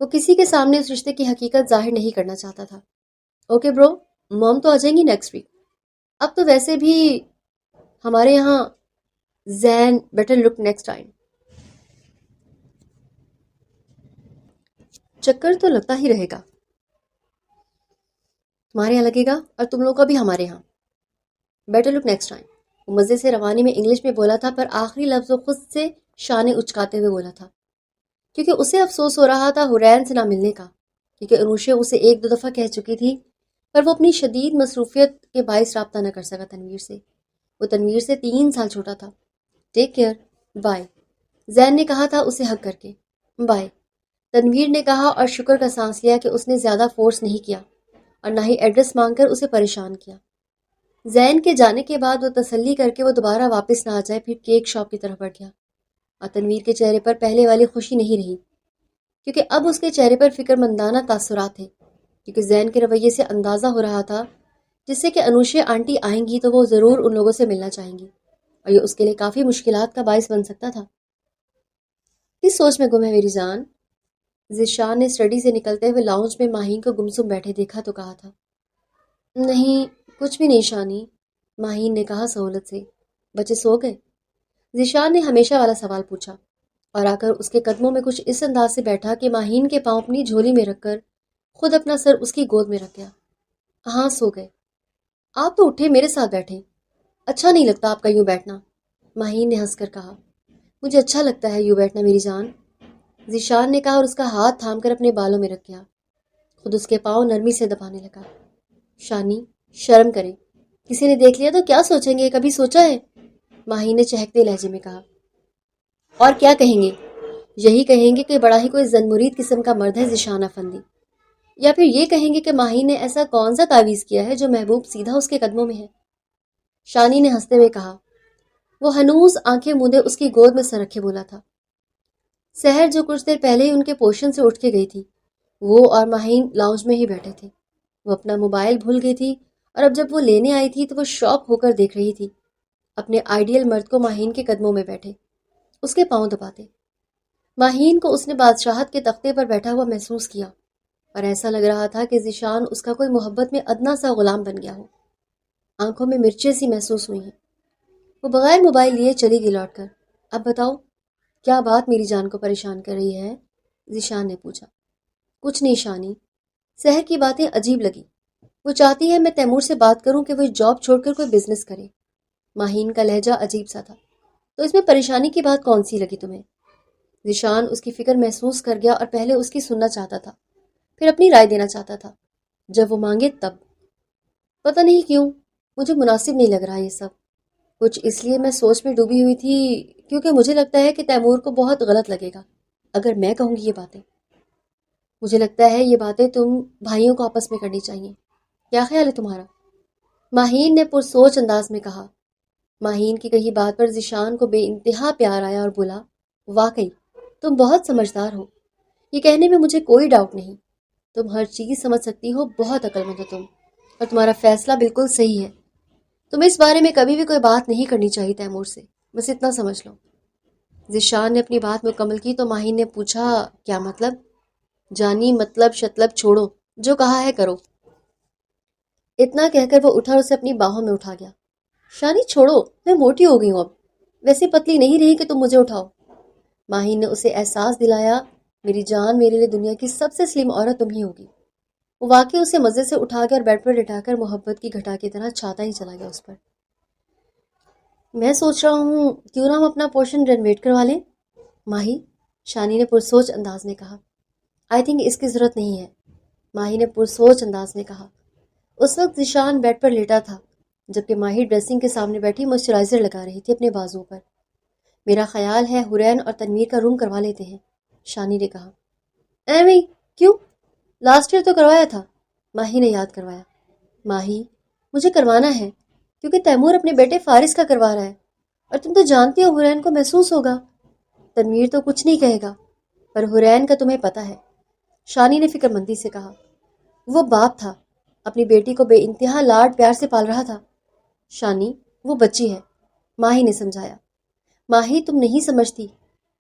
وہ کسی کے سامنے اس رشتے کی حقیقت ظاہر نہیں کرنا چاہتا تھا. اوکے برو، موم تو آ جائیں گی نیکسٹ ویک. اب تو ویسے بھی ہمارے یہاں زین بیٹر لک نیکسٹ ٹائم. چکر تو لگتا ہی رہے گا، تمہارے یہاں لگے گا اور تم لوگ کا بھی ہمارے یہاں. Better luck next time. وہ مزے سے روانی میں انگلش میں بولا تھا، پر آخری لفظ وہ خود سے شانے اچکاتے ہوئے بولا تھا، کیونکہ اسے افسوس ہو رہا تھا حرین سے نہ ملنے کا، کیونکہ انوشیا اسے ایک دو دفعہ کہہ چکی تھی، پر وہ اپنی شدید مصروفیت کے باعث رابطہ نہ کر سکا تنویر سے. وہ تنویر سے 3 سال چھوٹا تھا. ٹیک کیئر، بائے، زین نے کہا تھا اسے ہگ کر کے. بائے، تنویر نے کہا اور شکر کا سانس لیا کہ اس نے زیادہ فورس نہیں کیا اور نہ ہی ایڈریس مانگ کر اسے پریشان کیا. زین کے جانے کے بعد وہ تسلی کر کے وہ دوبارہ واپس نہ آ جائے پھر کیک شاپ کی طرف بڑھ گیا. اور تنویر کے چہرے پر پہلے والی خوشی نہیں رہی، کیونکہ اب اس کے چہرے پر فکر مندانہ تاثرات تھے، کیونکہ زین کے رویے سے اندازہ ہو رہا تھا جس سے کہ انوشیا آنٹی آئیں گی تو وہ ضرور ان لوگوں سے ملنا چاہیں گی اور یہ اس کے لیے کافی مشکلات کا باعث بن سکتا تھا. کس سوچ میں گم ہے میری جان؟ ذیشان نے اسٹڈی سے نکلتے ہوئے لاؤنج میں ماہین کو گمسم بیٹھے دیکھا تو کہا تھا. نہیں، کچھ بھی نہیں شانی، ماہین نے کہا سہولت سے. بچے سو گئے؟ ذیشان نے ہمیشہ والا سوال پوچھا اور آ کر اس کے قدموں میں کچھ اس انداز سے بیٹھا کہ ماہین کے پاؤں اپنی جھولی میں رکھ کر خود اپنا سر اس کی گود میں رکھ گیا. ہاں سو گئے. آپ تو اٹھے میرے ساتھ بیٹھے. اچھا نہیں لگتا آپ کا یوں بیٹھنا، ماہین نے ہنس کر کہا. مجھے اچھا لگتا ہے یوں بیٹھنا میری جان، ذیشان نے کہا اور اس کا ہاتھ تھام کر اپنے بالوں میں رکھ گیا. خود اس کے پاؤں نرمی سے دبانے لگا. شانی، شرم کریں، کسی نے دیکھ لیا تو کیا سوچیں گے، کبھی سوچا ہے؟ ماہین نے چہکتے لہجے میں کہا. اور کیا کہیں گے؟ یہی کہیں گے کہ بڑا ہی کوئی زن مرید قسم کا مرد ہے ذیشان افندی، یا پھر یہ کہیں گے کہ ماہین نے ایسا کون سا تعویذ کیا ہے جو محبوب سیدھا اس کے قدموں میں ہے. شانی نے ہنستے ہوئے کہا. وہ ہنوز آنکھیں مودے اس کی گود میں سر رکھے بولا تھا. سحر جو کچھ دیر پہلے ہی ان کے پوشن سے اٹھ کے گئی تھی، وہ اور ماہین لاؤنج میں ہی بیٹھے تھے. وہ اپنا موبائل بھول گئی تھی اور اب جب وہ لینے آئی تھی تو وہ شاک ہو کر دیکھ رہی تھی اپنے آئیڈیل مرد کو ماہین کے قدموں میں بیٹھے، اس کے پاؤں دباتے. ماہین کو اس نے بادشاہت کے تختے پر بیٹھا ہوا محسوس کیا اور ایسا لگ رہا تھا کہ ذیشان اس کا کوئی محبت میں ادنا سا غلام بن گیا ہو. آنکھوں میں مرچیں سی محسوس ہوئی ہیں. وہ بغیر موبائل لیے چلی گئی لوٹ کر. اب بتاؤ کیا بات میری جان کو پریشان کر رہی ہے؟ ذیشان نے پوچھا. کچھ نہیں شانی، سحر کی باتیں عجیب لگی. وہ چاہتی ہے میں تیمور سے بات کروں کہ وہ جاب چھوڑ کر کوئی بزنس کرے. ماہین کا لہجہ عجیب سا تھا. تو اس میں پریشانی کی بات کون سی لگی تمہیں؟ ذیشان اس کی فکر محسوس کر گیا اور پہلے اس کی سننا چاہتا تھا، پھر اپنی رائے دینا چاہتا تھا. جب وہ مانگے تب. پتہ نہیں کیوں مجھے مناسب نہیں لگ رہا یہ سب. کچھ اس لیے میں سوچ میں ڈوبی ہوئی تھی کیونکہ مجھے لگتا ہے کہ تیمور کو بہت غلط لگے گا اگر میں کہوں گی یہ باتیں. مجھے لگتا ہے یہ باتیں تم بھائیوں کو آپس میں کرنی چاہیے. کیا خیال ہے تمہارا؟ ماہین نے پرسوچ انداز میں کہا. ماہین کی کہی بات پر ذیشان کو بے انتہا پیار آیا اور بولا. واقعی تم بہت سمجھدار ہو، یہ کہنے میں مجھے کوئی ڈاؤٹ نہیں. تم ہر چیز سمجھ سکتی ہو، بہت عقل مند ہو تم، اور تمہارا فیصلہ بالکل صحیح ہے. تمہیں اس بارے میں کبھی بھی کوئی بات نہیں کرنی چاہیے تیمور سے، بس اتنا سمجھ لو. ذیشان نے اپنی بات مکمل کی تو ماہین نے پوچھا. کیا مطلب؟ جانی مطلب شطلب چھوڑو، جو کہا ہے کرو. اتنا کہہ کر وہ اٹھا اور اسے اپنی باہوں میں اٹھا گیا. شانی چھوڑو، میں موٹی ہو گئی ہوں اب، ویسے پتلی نہیں رہی کہ تم مجھے اٹھاؤ. ماہین نے اسے احساس دلایا. میری جان، میرے لیے دنیا کی سب سے سلیم عورت تم ہی ہوگی. وہ واقعی اسے مزے سے اٹھا کے اور بیڈ پر لٹا کر محبت کی گھٹا کی طرح چھاتا ہی چلا گیا اس پر. میں سوچ رہا ہوں کیوں نہ ہم اپنا پورشن رینویٹ کروا لیں ماہی، شانی نے پرسوچ انداز میں کہا. آئی تھنک اس کی ضرورت نہیں ہے، ماہی نے پرسوچ انداز میں کہا. اس وقت ذیشان بیڈ پر لیٹا تھا جبکہ ماہی ڈریسنگ کے سامنے بیٹھی موئسچرائزر لگا رہی تھی اپنے بازو پر. میرا خیال ہے حرین اور تنویر کا روم کروا لیتے ہیں، شانی نے کہا۔ ایویں کیوں؟ لاسٹ ایئر تو کروایا تھا، ماہی نے یاد کروایا۔ ماہی، مجھے کروانا ہے کیونکہ تیمور اپنے بیٹے فارس کا کروا رہا ہے، اور تم تو جانتی ہو حرین کو محسوس ہوگا۔ تنویر تو کچھ نہیں کہے گا، پر حرین کا تمہیں پتہ ہے، شانی نے فکر مندی سے کہا۔ وہ باپ تھا، اپنی بیٹی کو بے انتہا لاڈ پیار سے پال رہا تھا۔ شانی، وہ بچی ہے، ماہی نے سمجھایا۔ ماہی، تم نہیں سمجھتی،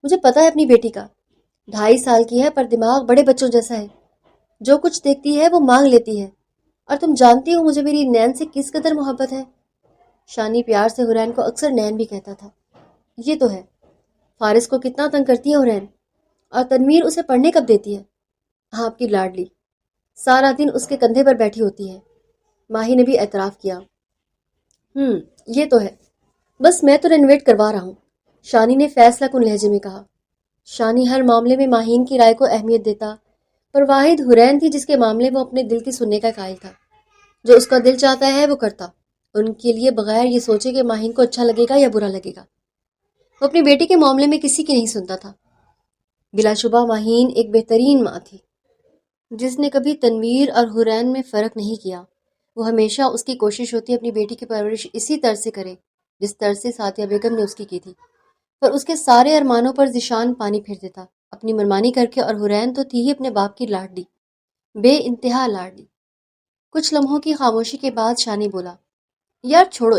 مجھے پتہ ہے اپنی بیٹی کا، 2.5 سال کی ہے پر دماغ بڑے بچوں جیسا ہے، جو کچھ دیکھتی ہے وہ مانگ لیتی ہے، اور تم جانتی ہو مجھے میری نین سے کس قدر محبت ہے۔ شانی پیار سے حرین کو اکثر نین بھی کہتا تھا۔ یہ تو ہے، فارس کو کتنا تنگ کرتی ہے حرین، اور تنویر اسے پڑھنے کب دیتی ہے؟ آپ کی لاڈلی سارا دن اس کے کندھے پر بیٹھی ہوتی ہے، ماہی نے بھی اعتراف کیا۔ یہ تو ہے، بس میں تو رینویٹ کروا رہا ہوں، شانی نے فیصلہ کن لہجے میں کہا۔ شانی ہر معاملے میں ماہین کی رائے کو اہمیت دیتا، پر واحد حرین تھی جس کے معاملے وہ اپنے دل کی سننے کا قائل تھا۔ جو اس کا دل چاہتا ہے وہ کرتا، ان کے لیے بغیر یہ سوچے کہ ماہین کو اچھا لگے گا یا برا لگے گا۔ وہ اپنی بیٹی کے معاملے میں کسی کی نہیں سنتا تھا۔ بلا شبہ ماہین ایک بہترین ماں تھی، جس نے کبھی تنویر اور حرین میں فرق نہیں کیا۔ وہ ہمیشہ اس کی کوشش ہوتی اپنی بیٹی کی پرورش اسی طرز سے کرے جس طرز سے سعدیہ بیگم نے اس کی تھی، پر اس کے سارے ارمانوں پر ذیشان پانی پھیر دیتا اپنی منمانی کر کے، اور حرین تو تھی ہی اپنے باپ کی لاڈلی، بے انتہا لاڈلی۔ کچھ لمحوں کی خاموشی کے بعد شانی بولا، یار چھوڑو،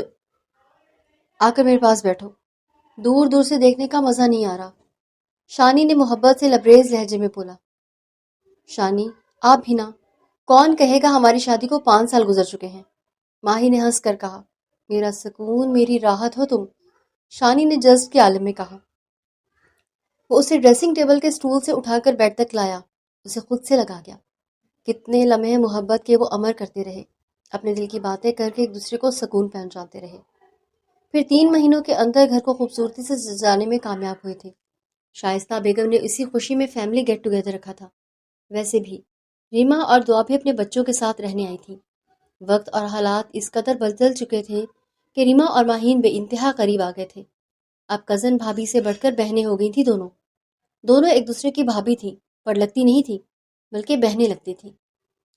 آ کر میرے پاس بیٹھو، دور دور سے دیکھنے کا مزہ نہیں آ رہا۔ شانی نے محبت سے لبریز لہجے میں بولا۔ شانی، آپ بھی نا، کون کہے گا ہماری شادی کو 5 سال گزر چکے ہیں؟ ماہی نے ہنس کر کہا۔ میرا سکون، میری راحت ہو تم، شانی نے جذب کے عالم میں کہا۔ وہ اسے ڈریسنگ ٹیبل کے سٹول سے اٹھا کر بیڈ تک لایا، اسے خود سے لگا گیا۔ کتنے لمحے محبت کے وہ امر کرتے رہے، اپنے دل کی باتیں کر کے ایک دوسرے کو سکون پہنچاتے رہے۔ پھر 3 مہینوں کے اندر گھر کو خوبصورتی سے سجانے میں کامیاب ہوئے تھے۔ شائستہ بیگم نے اسی خوشی میں فیملی گیٹ ٹوگیدر رکھا تھا۔ ویسے بھی ریما اور دعا بھی اپنے بچوں کے ساتھ رہنے آئی تھی۔ وقت اور حالات اس قدر بدل چکے تھے کہ ریما اور ماہین بے انتہا قریب آ گئے تھے۔ اب کزن بھابھی سے بڑھ کر بہنیں ہو گئی تھیں دونوں ایک دوسرے کی بھابھی تھیں، پر لگتی نہیں تھیں، بلکہ بہنیں لگتی تھیں۔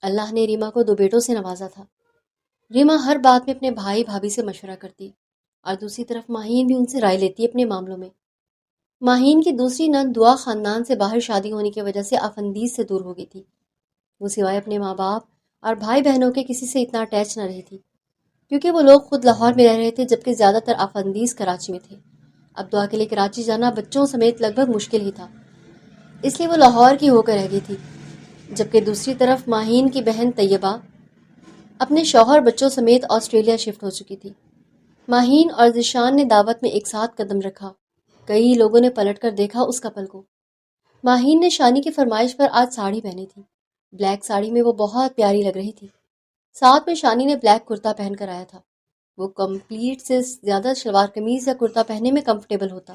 اللہ نے ریما کو 2 بیٹوں سے نوازا تھا۔ ریما ہر بات میں اپنے بھائی بھابھی سے مشورہ کرتی، اور دوسری طرف ماہین بھی ان سے رائے لیتی اپنے معاملوں میں۔ ماہین کی دوسری نند دعا خاندان سے باہر شادی ہونے کی وجہ سے آفندیز سے دور ہو گئی تھی۔ وہ سوائے اپنے ماں باپ اور بھائی بہنوں کے کسی سے اتنا اٹیچ نہ رہی تھی، کیونکہ وہ لوگ خود لاہور میں رہ رہے تھے جبکہ زیادہ تر آفندیز کراچی میں تھے۔ اب دعا کے لیے کراچی جانا بچوں سمیت لگ بھگ مشکل ہی تھا، اس لیے وہ لاہور کی ہو کر رہ گئی تھی، جبکہ دوسری طرف ماہین کی بہن طیبہ اپنے شوہر بچوں سمیت آسٹریلیا شفٹ ہو چکی تھی۔ ماہین اور ذیشان نے دعوت میں ایک ساتھ قدم رکھا، کئی لوگوں نے پلٹ کر دیکھا اس کپل کو۔ ماہین نے شانی کی فرمائش پر آج ساڑی پہنی تھی، بلیک ساڑی میں وہ بہت پیاری لگ رہی تھی۔ ساتھ میں شانی نے بلیک کرتا پہن کر آیا تھا۔ وہ کمپلیٹ سے زیادہ شلوار قمیض یا کرتا پہننے میں کمفرٹیبل ہوتا،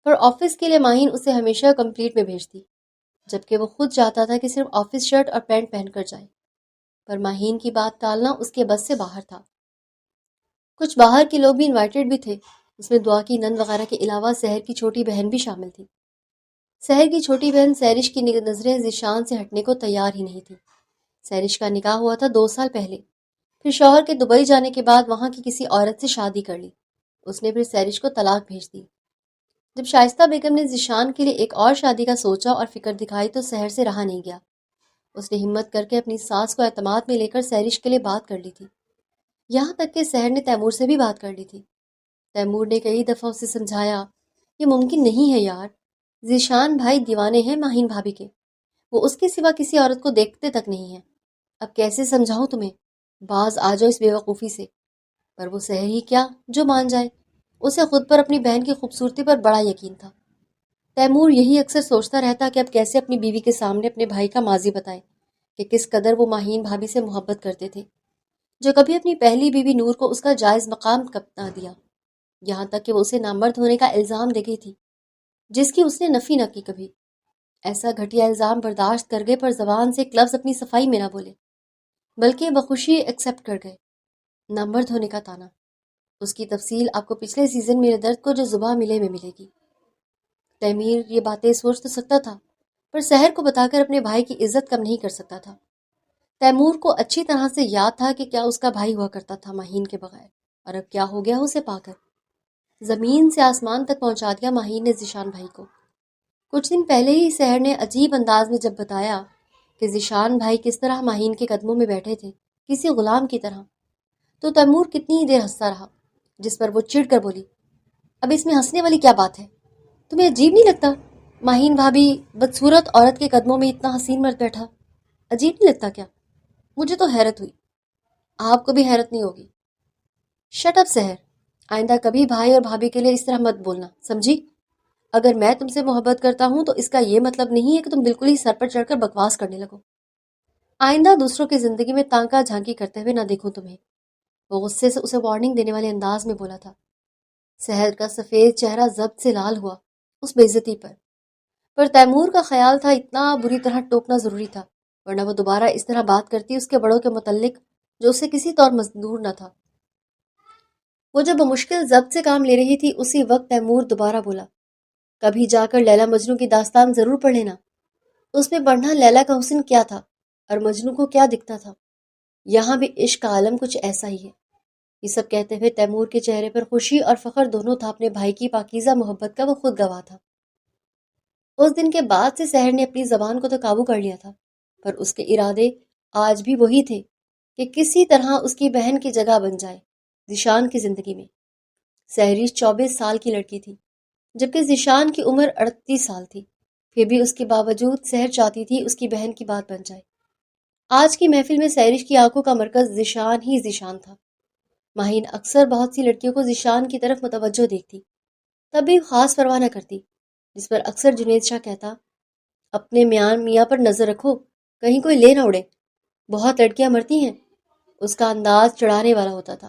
پر آفس کے لیے ماہین اسے ہمیشہ کمپلیٹ میں بھیجتی، جبکہ وہ خود چاہتا تھا کہ صرف آفس شرٹ اور پینٹ پہن کر جائے، پر ماہین کی بات ٹالنا اس کے بس سے باہر تھا۔ کچھ باہر کے لوگ بھی انوائٹڈ بھی تھے، اس میں دعا کی نند وغیرہ کے علاوہ سحر کی چھوٹی بہن بھی شامل تھی۔ سحر کی چھوٹی بہن سحرش کی نظریں ذیشان سے ہٹنے کو تیار ہی نہیں تھی۔ سحرش کا نکاح ہوا تھا 2 سال پہلے، پھر شوہر کے دبئی جانے کے بعد وہاں کی کسی عورت سے شادی کر لی، اس نے پھر سحرش کو طلاق بھیج دی۔ جب شائستہ بیگم نے ذیشان کے لیے ایک اور شادی کا سوچا اور فکر دکھائی تو سحر سے رہا نہیں گیا۔ اس نے ہمت کر کے اپنی ساس کو اعتماد میں لے کر سحرش کے لیے بات کر لی تھی، یہاں تک کہ سحر نے تیمور سے بھی بات کر لی تھی۔ تیمور نے کئی دفعہ اسے سمجھایا، یہ ممکن نہیں ہے یار، ذیشان بھائی دیوانے ہیں ماہین بھابھی کے، وہ اس کے سوا کسی عورت کو دیکھتے تک نہیں ہیں، اب کیسے سمجھاؤں تمہیں، باز آ جاؤ اس بے وقوفی سے۔ پر وہ سحر ہی کیا جو مان جائے، اسے خود پر اپنی بہن کی خوبصورتی پر بڑا یقین تھا۔ تیمور یہی اکثر سوچتا رہتا کہ اب کیسے اپنی بیوی کے سامنے اپنے بھائی کا ماضی بتائے کہ کس قدر وہ ماہین بھابھی سے محبت کرتے تھے، جو کبھی اپنی پہلی بیوی نور کو اس کا جائز مقام نہ دیا، یہاں تک کہ وہ اسے نامرد ہونے کا الزام دے گئی تھی جس کی اس نے نفی نہ کی کبھی۔ ایسا گھٹیا الزام برداشت کر گئے پر زبان سے ایک لفظ اپنی صفائی میں نہ بولے، بلکہ بخوشی ایکسپٹ کر گئے، نامرد ہونے کا تانا۔ اس کی تفصیل آپ کو پچھلے سیزن میرے درد کو جو زباں ملے میں ملے گی۔ تیمور یہ باتیں سوچ تو سکتا تھا، پر سحر کو بتا کر اپنے بھائی کی عزت کم نہیں کر سکتا تھا۔ تیمور کو اچھی طرح سے یاد تھا کہ کیا اس کا بھائی ہوا کرتا تھا ماہین کے بغیر، اور اب کیا ہو گیا اسے پا کر۔ زمین سے آسمان تک پہنچا دیا ماہین نے ذیشان بھائی کو۔ کچھ دن پہلے ہی سحر نے عجیب انداز میں جب بتایا کہ ذیشان بھائی کس طرح ماہین کے قدموں میں بیٹھے تھے، کسی غلام کی طرح، تو تیمور کتنی ہی دیر ہنستا رہا، جس پر وہ چڑ کر بولی، اب اس میں ہنسنے والی کیا بات ہے؟ تمہیں عجیب نہیں لگتا ماہین بھابھی بدصورت عورت کے قدموں میں اتنا حسین مرد بیٹھا؟ عجیب نہیں لگتا کیا؟ مجھے تو حیرت ہوئی، آپ کو بھی حیرت نہیں ہوگی۔ شٹ اپ سحر، آئندہ کبھی بھائی اور بھابھی کے لیے اس طرح مت بولنا، سمجھی؟ اگر میں تم سے محبت کرتا ہوں تو اس کا یہ مطلب نہیں ہے کہ تم بالکل ہی سر پر چڑھ کر بکواس کرنے لگو۔ آئندہ دوسروں کی زندگی میں تانکا جھانکی کرتے ہوئے نہ دیکھوں تمہیں، وہ غصے سے اسے وارننگ دینے والے انداز میں بولا تھا۔ سحر کا سفید چہرہ ضبط سے لال ہوا اس بے عزتی پر تیمور کا خیال تھا اتنا بری طرح ٹوکنا ضروری تھا، ورنہ وہ دوبارہ اس طرح بات کرتی اس کے بڑوں کے متعلق جو اسے کسی طور منظور نہ تھا۔ وہ جب بمشکل ضبط سے کام لے رہی تھی، اسی وقت تیمور دوبارہ بولا، کبھی جا کر لیلا مجنو کی داستان ضرور پڑھ لینا، اس میں پڑھنا لیلا کا حسن کیا تھا اور مجنو کو کیا دکھتا تھا۔ یہاں بھی عشق کا عالم کچھ ایسا ہی ہے۔ یہ سب کہتے ہوئے تیمور کے چہرے پر خوشی اور فخر دونوں تھا، اپنے بھائی کی پاکیزہ محبت کا وہ خود گواہ تھا۔ اس دن کے بعد سے سحر نے اپنی زبان کو تو قابو کر لیا تھا، پر اس کے ارادے آج بھی وہی تھے کہ کسی طرح اس کی بہن کی جگہ بن جائے ذیشان کی زندگی میں۔ سحریش 24 سال کی لڑکی تھی، جبکہ ذیشان کی عمر 38 سال تھی، پھر بھی اس کے باوجود سحر چاہتی تھی اس کی بہن کی بات بن جائے۔ آج کی محفل میں سحریش کی آنکھوں کا مرکز ذیشان ہی ذیشان تھا۔ ماہین اکثر بہت سی لڑکیوں کو ذیشان کی طرف متوجہ دیکھتی، تب بھی خاص پرواہ نہ کرتی، جس پر اکثر جنید شاہ کہتا، اپنے میاں پر نظر رکھو، کہیں کوئی لے نہ اڑے، بہت لڑکیاں مرتی ہیں۔ اس کا انداز چڑھانے والا ہوتا تھا،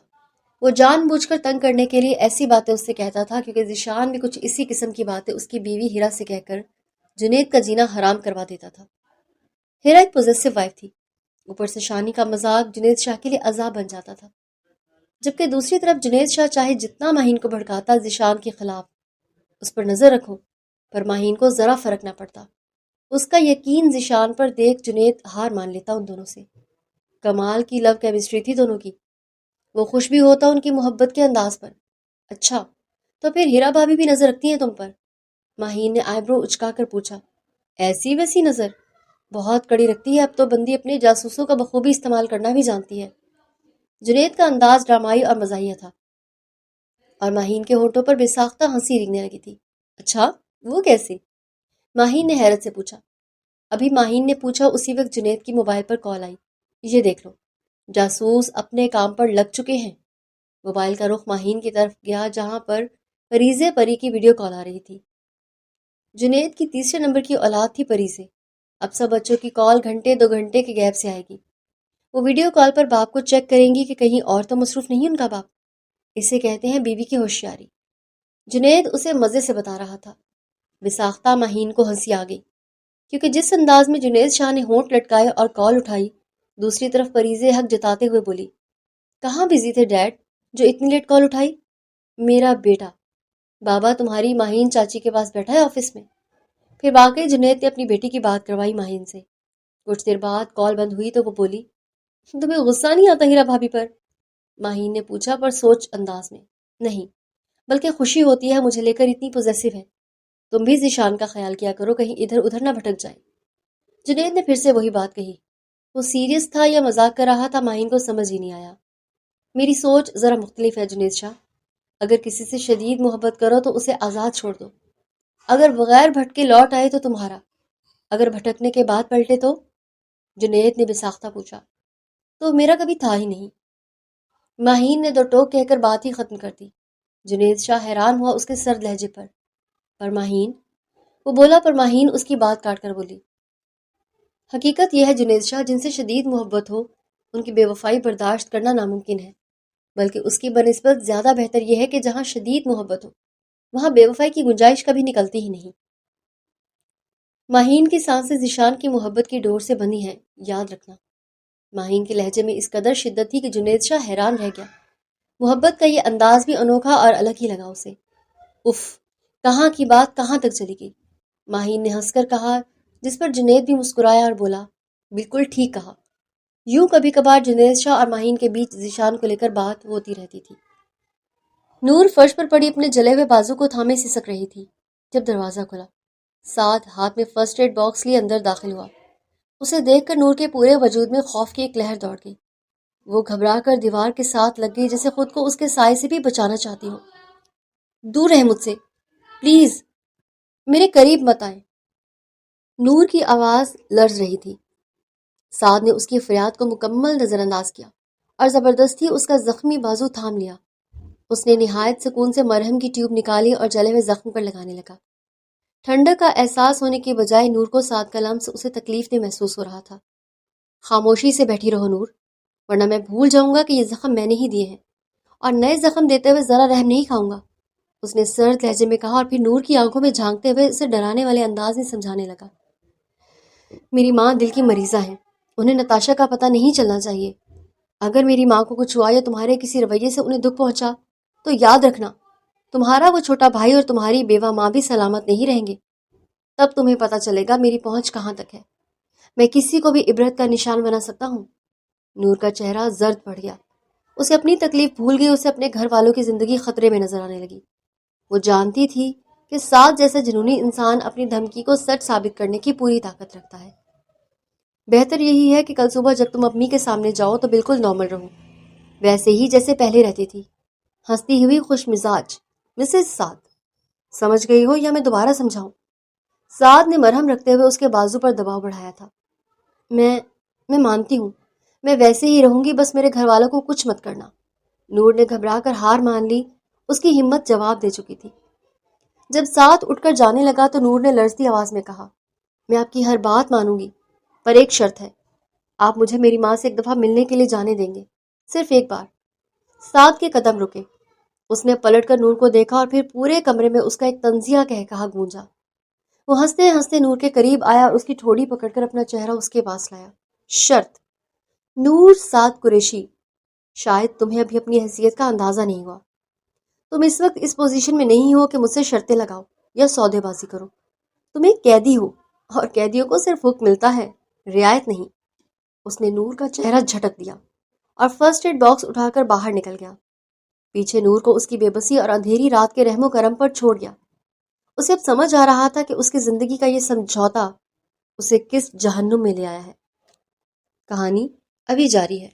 وہ جان بوجھ کر تنگ کرنے کے لیے ایسی باتیں اس سے کہتا تھا، کیونکہ ذیشان بھی کچھ اسی قسم کی باتیں اس کی بیوی ہیرا سے کہہ کر جنید کا جینا حرام کروا دیتا تھا۔ ہیرا ایک پوزیسو وائف تھی، اوپر سے شانی کا مذاق جنید شاہ کے لیے عذاب بن جاتا تھا، جبکہ دوسری طرف جنید شاہ چاہے جتنا ماہین کو بھڑکاتا ذیشان کے خلاف، اس پر نظر رکھو، پر ماہین کو ذرا فرق نہ پڑتا۔ اس کا یقین ذیشان پر دیکھ جنید ہار مان لیتا ان دونوں سے۔ کمال کی لو کیمسٹری تھی دونوں کی، وہ خوش بھی ہوتا ان کی محبت کے انداز پر۔ اچھا، تو پھر ہیرا بھابھی بھی نظر رکھتی ہیں تم پر؟ ماہین نے آئی برو اچکا کر پوچھا۔ ایسی ویسی نظر بہت کڑی رکھتی ہے، اب تو بندی اپنے جاسوسوں کا بخوبی استعمال کرنا بھی جانتی ہے۔ جنید کا انداز ڈرامائی اور مزاحیہ تھا، اور ماہین کے ہونٹوں پر بے ساختہ ہنسی رنگنے لگی تھی۔ اچھا، وہ کیسے؟ ماہین نے حیرت سے پوچھا۔ ابھی ماہین نے پوچھا اسی وقت جنید کی موبائل پر کال آئی۔ یہ دیکھ لو، جاسوس اپنے کام پر لگ چکے ہیں۔ موبائل کا رخ ماہین کی طرف گیا، جہاں پر پریزے پری کی ویڈیو کال آ رہی تھی۔ جنید کی تیسرے نمبر کی اولاد تھی پری سے۔ اب سب بچوں کی کال گھنٹے 2 گھنٹے کے گیپ سے آئے گی۔ وہ ویڈیو کال پر باپ کو چیک کریں گی کہ کہیں اور تو مصروف نہیں ان کا باپ۔ اسے کہتے ہیں بیوی کی ہوشیاری۔ جنید اسے مزے سے بتا رہا تھا۔ بساختہ ماہین کو ہنسی آ گئی، کیونکہ جس انداز میں جنید شاہ نے ہونٹ لٹکائے اور کال اٹھائی، دوسری طرف پریزے حق جتاتے ہوئے بولی، کہاں بزی تھے ڈیڈ جو اتنی لیٹ کال اٹھائی؟ میرا بیٹا بابا تمہاری ماہین چاچی کے پاس بیٹھا ہے آفس میں۔ پھر واقعی جنید نے اپنی بیٹی کی بات کروائی ماہین سے۔ کچھ دیر بعد کال بند ہوئی تو وہ بولی، تمہیں غصہ نہیں آتا ہیرا بھابھی پر؟ ماہین نے پوچھا، پر سوچ انداز میں۔ نہیں، بلکہ خوشی ہوتی ہے مجھے لے کر اتنی پوزیسو ہے۔ تم بھی ذیشان کا خیال کیا کرو، کہیں ادھر ادھر نہ بھٹک جائے۔ جنید نے پھر سے وہی بات کہی۔ وہ سیریس تھا یا مذاق کر رہا تھا، ماہین کو سمجھ ہی نہیں آیا۔ میری سوچ ذرا مختلف ہے جنید شاہ، اگر کسی سے شدید محبت کرو تو اسے آزاد چھوڑ دو، اگر بغیر بھٹکے لوٹ آئے تو تمہارا، اگر بھٹکنے کے بعد پلٹے تو؟ جنید نے بساختہ پوچھا۔ تو میرا کبھی تھا ہی نہیں۔ ماہین نے 2 ٹوک کہہ کر بات ہی ختم کر دی۔ جنید شاہ حیران ہوا اس کے سرد لہجے پر ماہین، وہ بولا، پر ماہین اس کی بات کاٹ کر بولی، حقیقت یہ ہے جنید شاہ، جن سے شدید محبت ہو ان کی بے وفائی برداشت کرنا ناممکن ہے، بلکہ اس کی بنسبت زیادہ بہتر یہ ہے کہ جہاں شدید محبت ہو وہاں بے وفائی کی گنجائش کبھی نکلتی ہی نہیں۔ ماہین کی سانسیں ذیشان کی محبت کی ڈور سے بندھی ہیں، یاد رکھنا۔ ماہین کے لہجے میں اس قدر شدت تھی کہ جنید شاہ حیران رہ گیا۔ محبت کا یہ انداز بھی انوکھا اور الگ ہی لگا اسے۔ اف، کہاں کی بات کہاں تک چلی گئی۔ ماہین نے ہنس کر کہا، جس پر جنید بھی مسکرایا اور بولا، بالکل ٹھیک کہا۔ یوں کبھی کبھار جنید شاہ اور ماہین کے بیچ ذیشان کو لے کر بات ہوتی رہتی تھی۔ نور فرش پر پڑی اپنے جلے ہوئے بازو کو تھامے سسک رہی تھی جب دروازہ کھلا۔ سعد ہاتھ میں فرسٹ ایڈ باکس لیے اندر داخل ہوا۔ اسے دیکھ کر نور کے پورے وجود میں خوف کی ایک لہر دوڑ گئی۔ وہ گھبرا کر دیوار کے ساتھ لگ گئی، جیسے خود کو اس کے سائے سے بھی بچانا چاہتی ہو۔ دور رہیں مجھ سے، پلیز، میرے قریب مت آئیں۔ نور کی آواز لرز رہی تھی۔ سعد نے اس کی فریاد کو مکمل نظر انداز کیا اور زبردستی اس کا زخمی بازو تھام لیا۔ اس نے نہایت سکون سے مرہم کی ٹیوب نکالی اور جلے ہوئے زخم پر لگانے لگا۔ ٹھنڈک کا احساس ہونے کے بجائے نور کو سعد کا لمس اسے تکلیف دہ محسوس ہو رہا تھا۔ خاموشی سے بیٹھی رہو نور، ورنہ میں بھول جاؤں گا کہ یہ زخم میں نے ہی دیے ہیں، اور نئے زخم دیتے ہوئے ذرا رحم نہیں کھاؤں گا، اس نے سرد لہجے میں کہا، اور پھر نور کی آنکھوں میں جھانکتے ہوئے اسے ڈرانے والے انداز میں سمجھانے لگا۔ میری ماں دل کی مریضہ ہیں، انہیں نتاشا کا پتہ نہیں چلنا چاہیے۔ اگر میری ماں کو کچھ ہوا یا تمہارے کسی رویے سے انہیں دکھ پہنچا تو یاد رکھنا، تمہارا وہ چھوٹا بھائی اور تمہاری بیوہ ماں بھی سلامت نہیں رہیں گے۔ تب تمہیں پتہ چلے گا میری پہنچ کہاں تک ہے، میں کسی کو بھی عبرت کا نشان بنا سکتا ہوں۔ نور کا چہرہ زرد پڑ گیا۔ اسے اپنی تکلیف بھول گئی، اسے اپنے گھر والوں کی زندگی خطرے میں نظر آنے لگی۔ وہ جانتی تھی کہ سعد جیسا جنونی انسان اپنی دھمکی کو سچ ثابت کرنے کی پوری طاقت رکھتا ہے۔ بہتر یہی ہے کہ کل صبح جب تم امی کے سامنے جاؤ تو بالکل نارمل رہو، ویسے ہی جیسے پہلے رہتی تھی، ہنستی ہوئی خوش مزاج مسز سعد۔ سمجھ گئی ہو یا میں دوبارہ سمجھاؤں؟ سعد نے مرہم رکھتے ہوئے اس کے بازو پر دباؤ بڑھایا تھا۔ میں مانتی ہوں، میں ویسے ہی رہوں گی، بس میرے گھر والوں کو کچھ مت کرنا۔ نور نے گھبرا کر ہار مان لی، اس کی ہمت جواب دے چکی تھی۔ جب سعد اٹھ کر جانے لگا تو نور نے لرزتی آواز میں کہا، میں آپ کی ہر بات مانوں گی، پر ایک شرط ہے، آپ مجھے میری ماں سے ایک دفعہ ملنے کے لیے جانے دیں گے، صرف ایک بار۔ سعد کے قدم رکے، اس نے پلٹ کر نور کو دیکھا اور پھر پورے کمرے میں اس کا ایک طنزیہ کہا گونجا۔ وہ ہنستے ہنستے نور کے قریب آیا اور اس کی ٹھوڑی پکڑ کر اپنا چہرہ اس کے پاس لایا۔ شرط؟ نور سعد قریشی، شاید تمہیں ابھی اپنی حیثیت کا اندازہ نہیں ہوا۔ تم اس وقت اس پوزیشن میں نہیں ہو کہ مجھ سے شرطیں لگاؤ یا سودے بازی کرو۔ تم ایک قیدی ہو، اور قیدیوں کو صرف حکم ملتا ہے، رعایت نہیں۔ اس نے نور کا چہرہ جھٹک دیا اور فرسٹ ایڈ باکس اٹھا کر باہر نکل گیا۔ پیچھے نور کو اس کی بے بسی اور اندھیری رات کے رحم و کرم پر چھوڑ گیا۔ اسے اب سمجھ آ رہا تھا کہ اس کی زندگی کا یہ سمجھوتا اسے کس جہنم میں لے آیا ہے۔ کہانی ابھی جاری ہے۔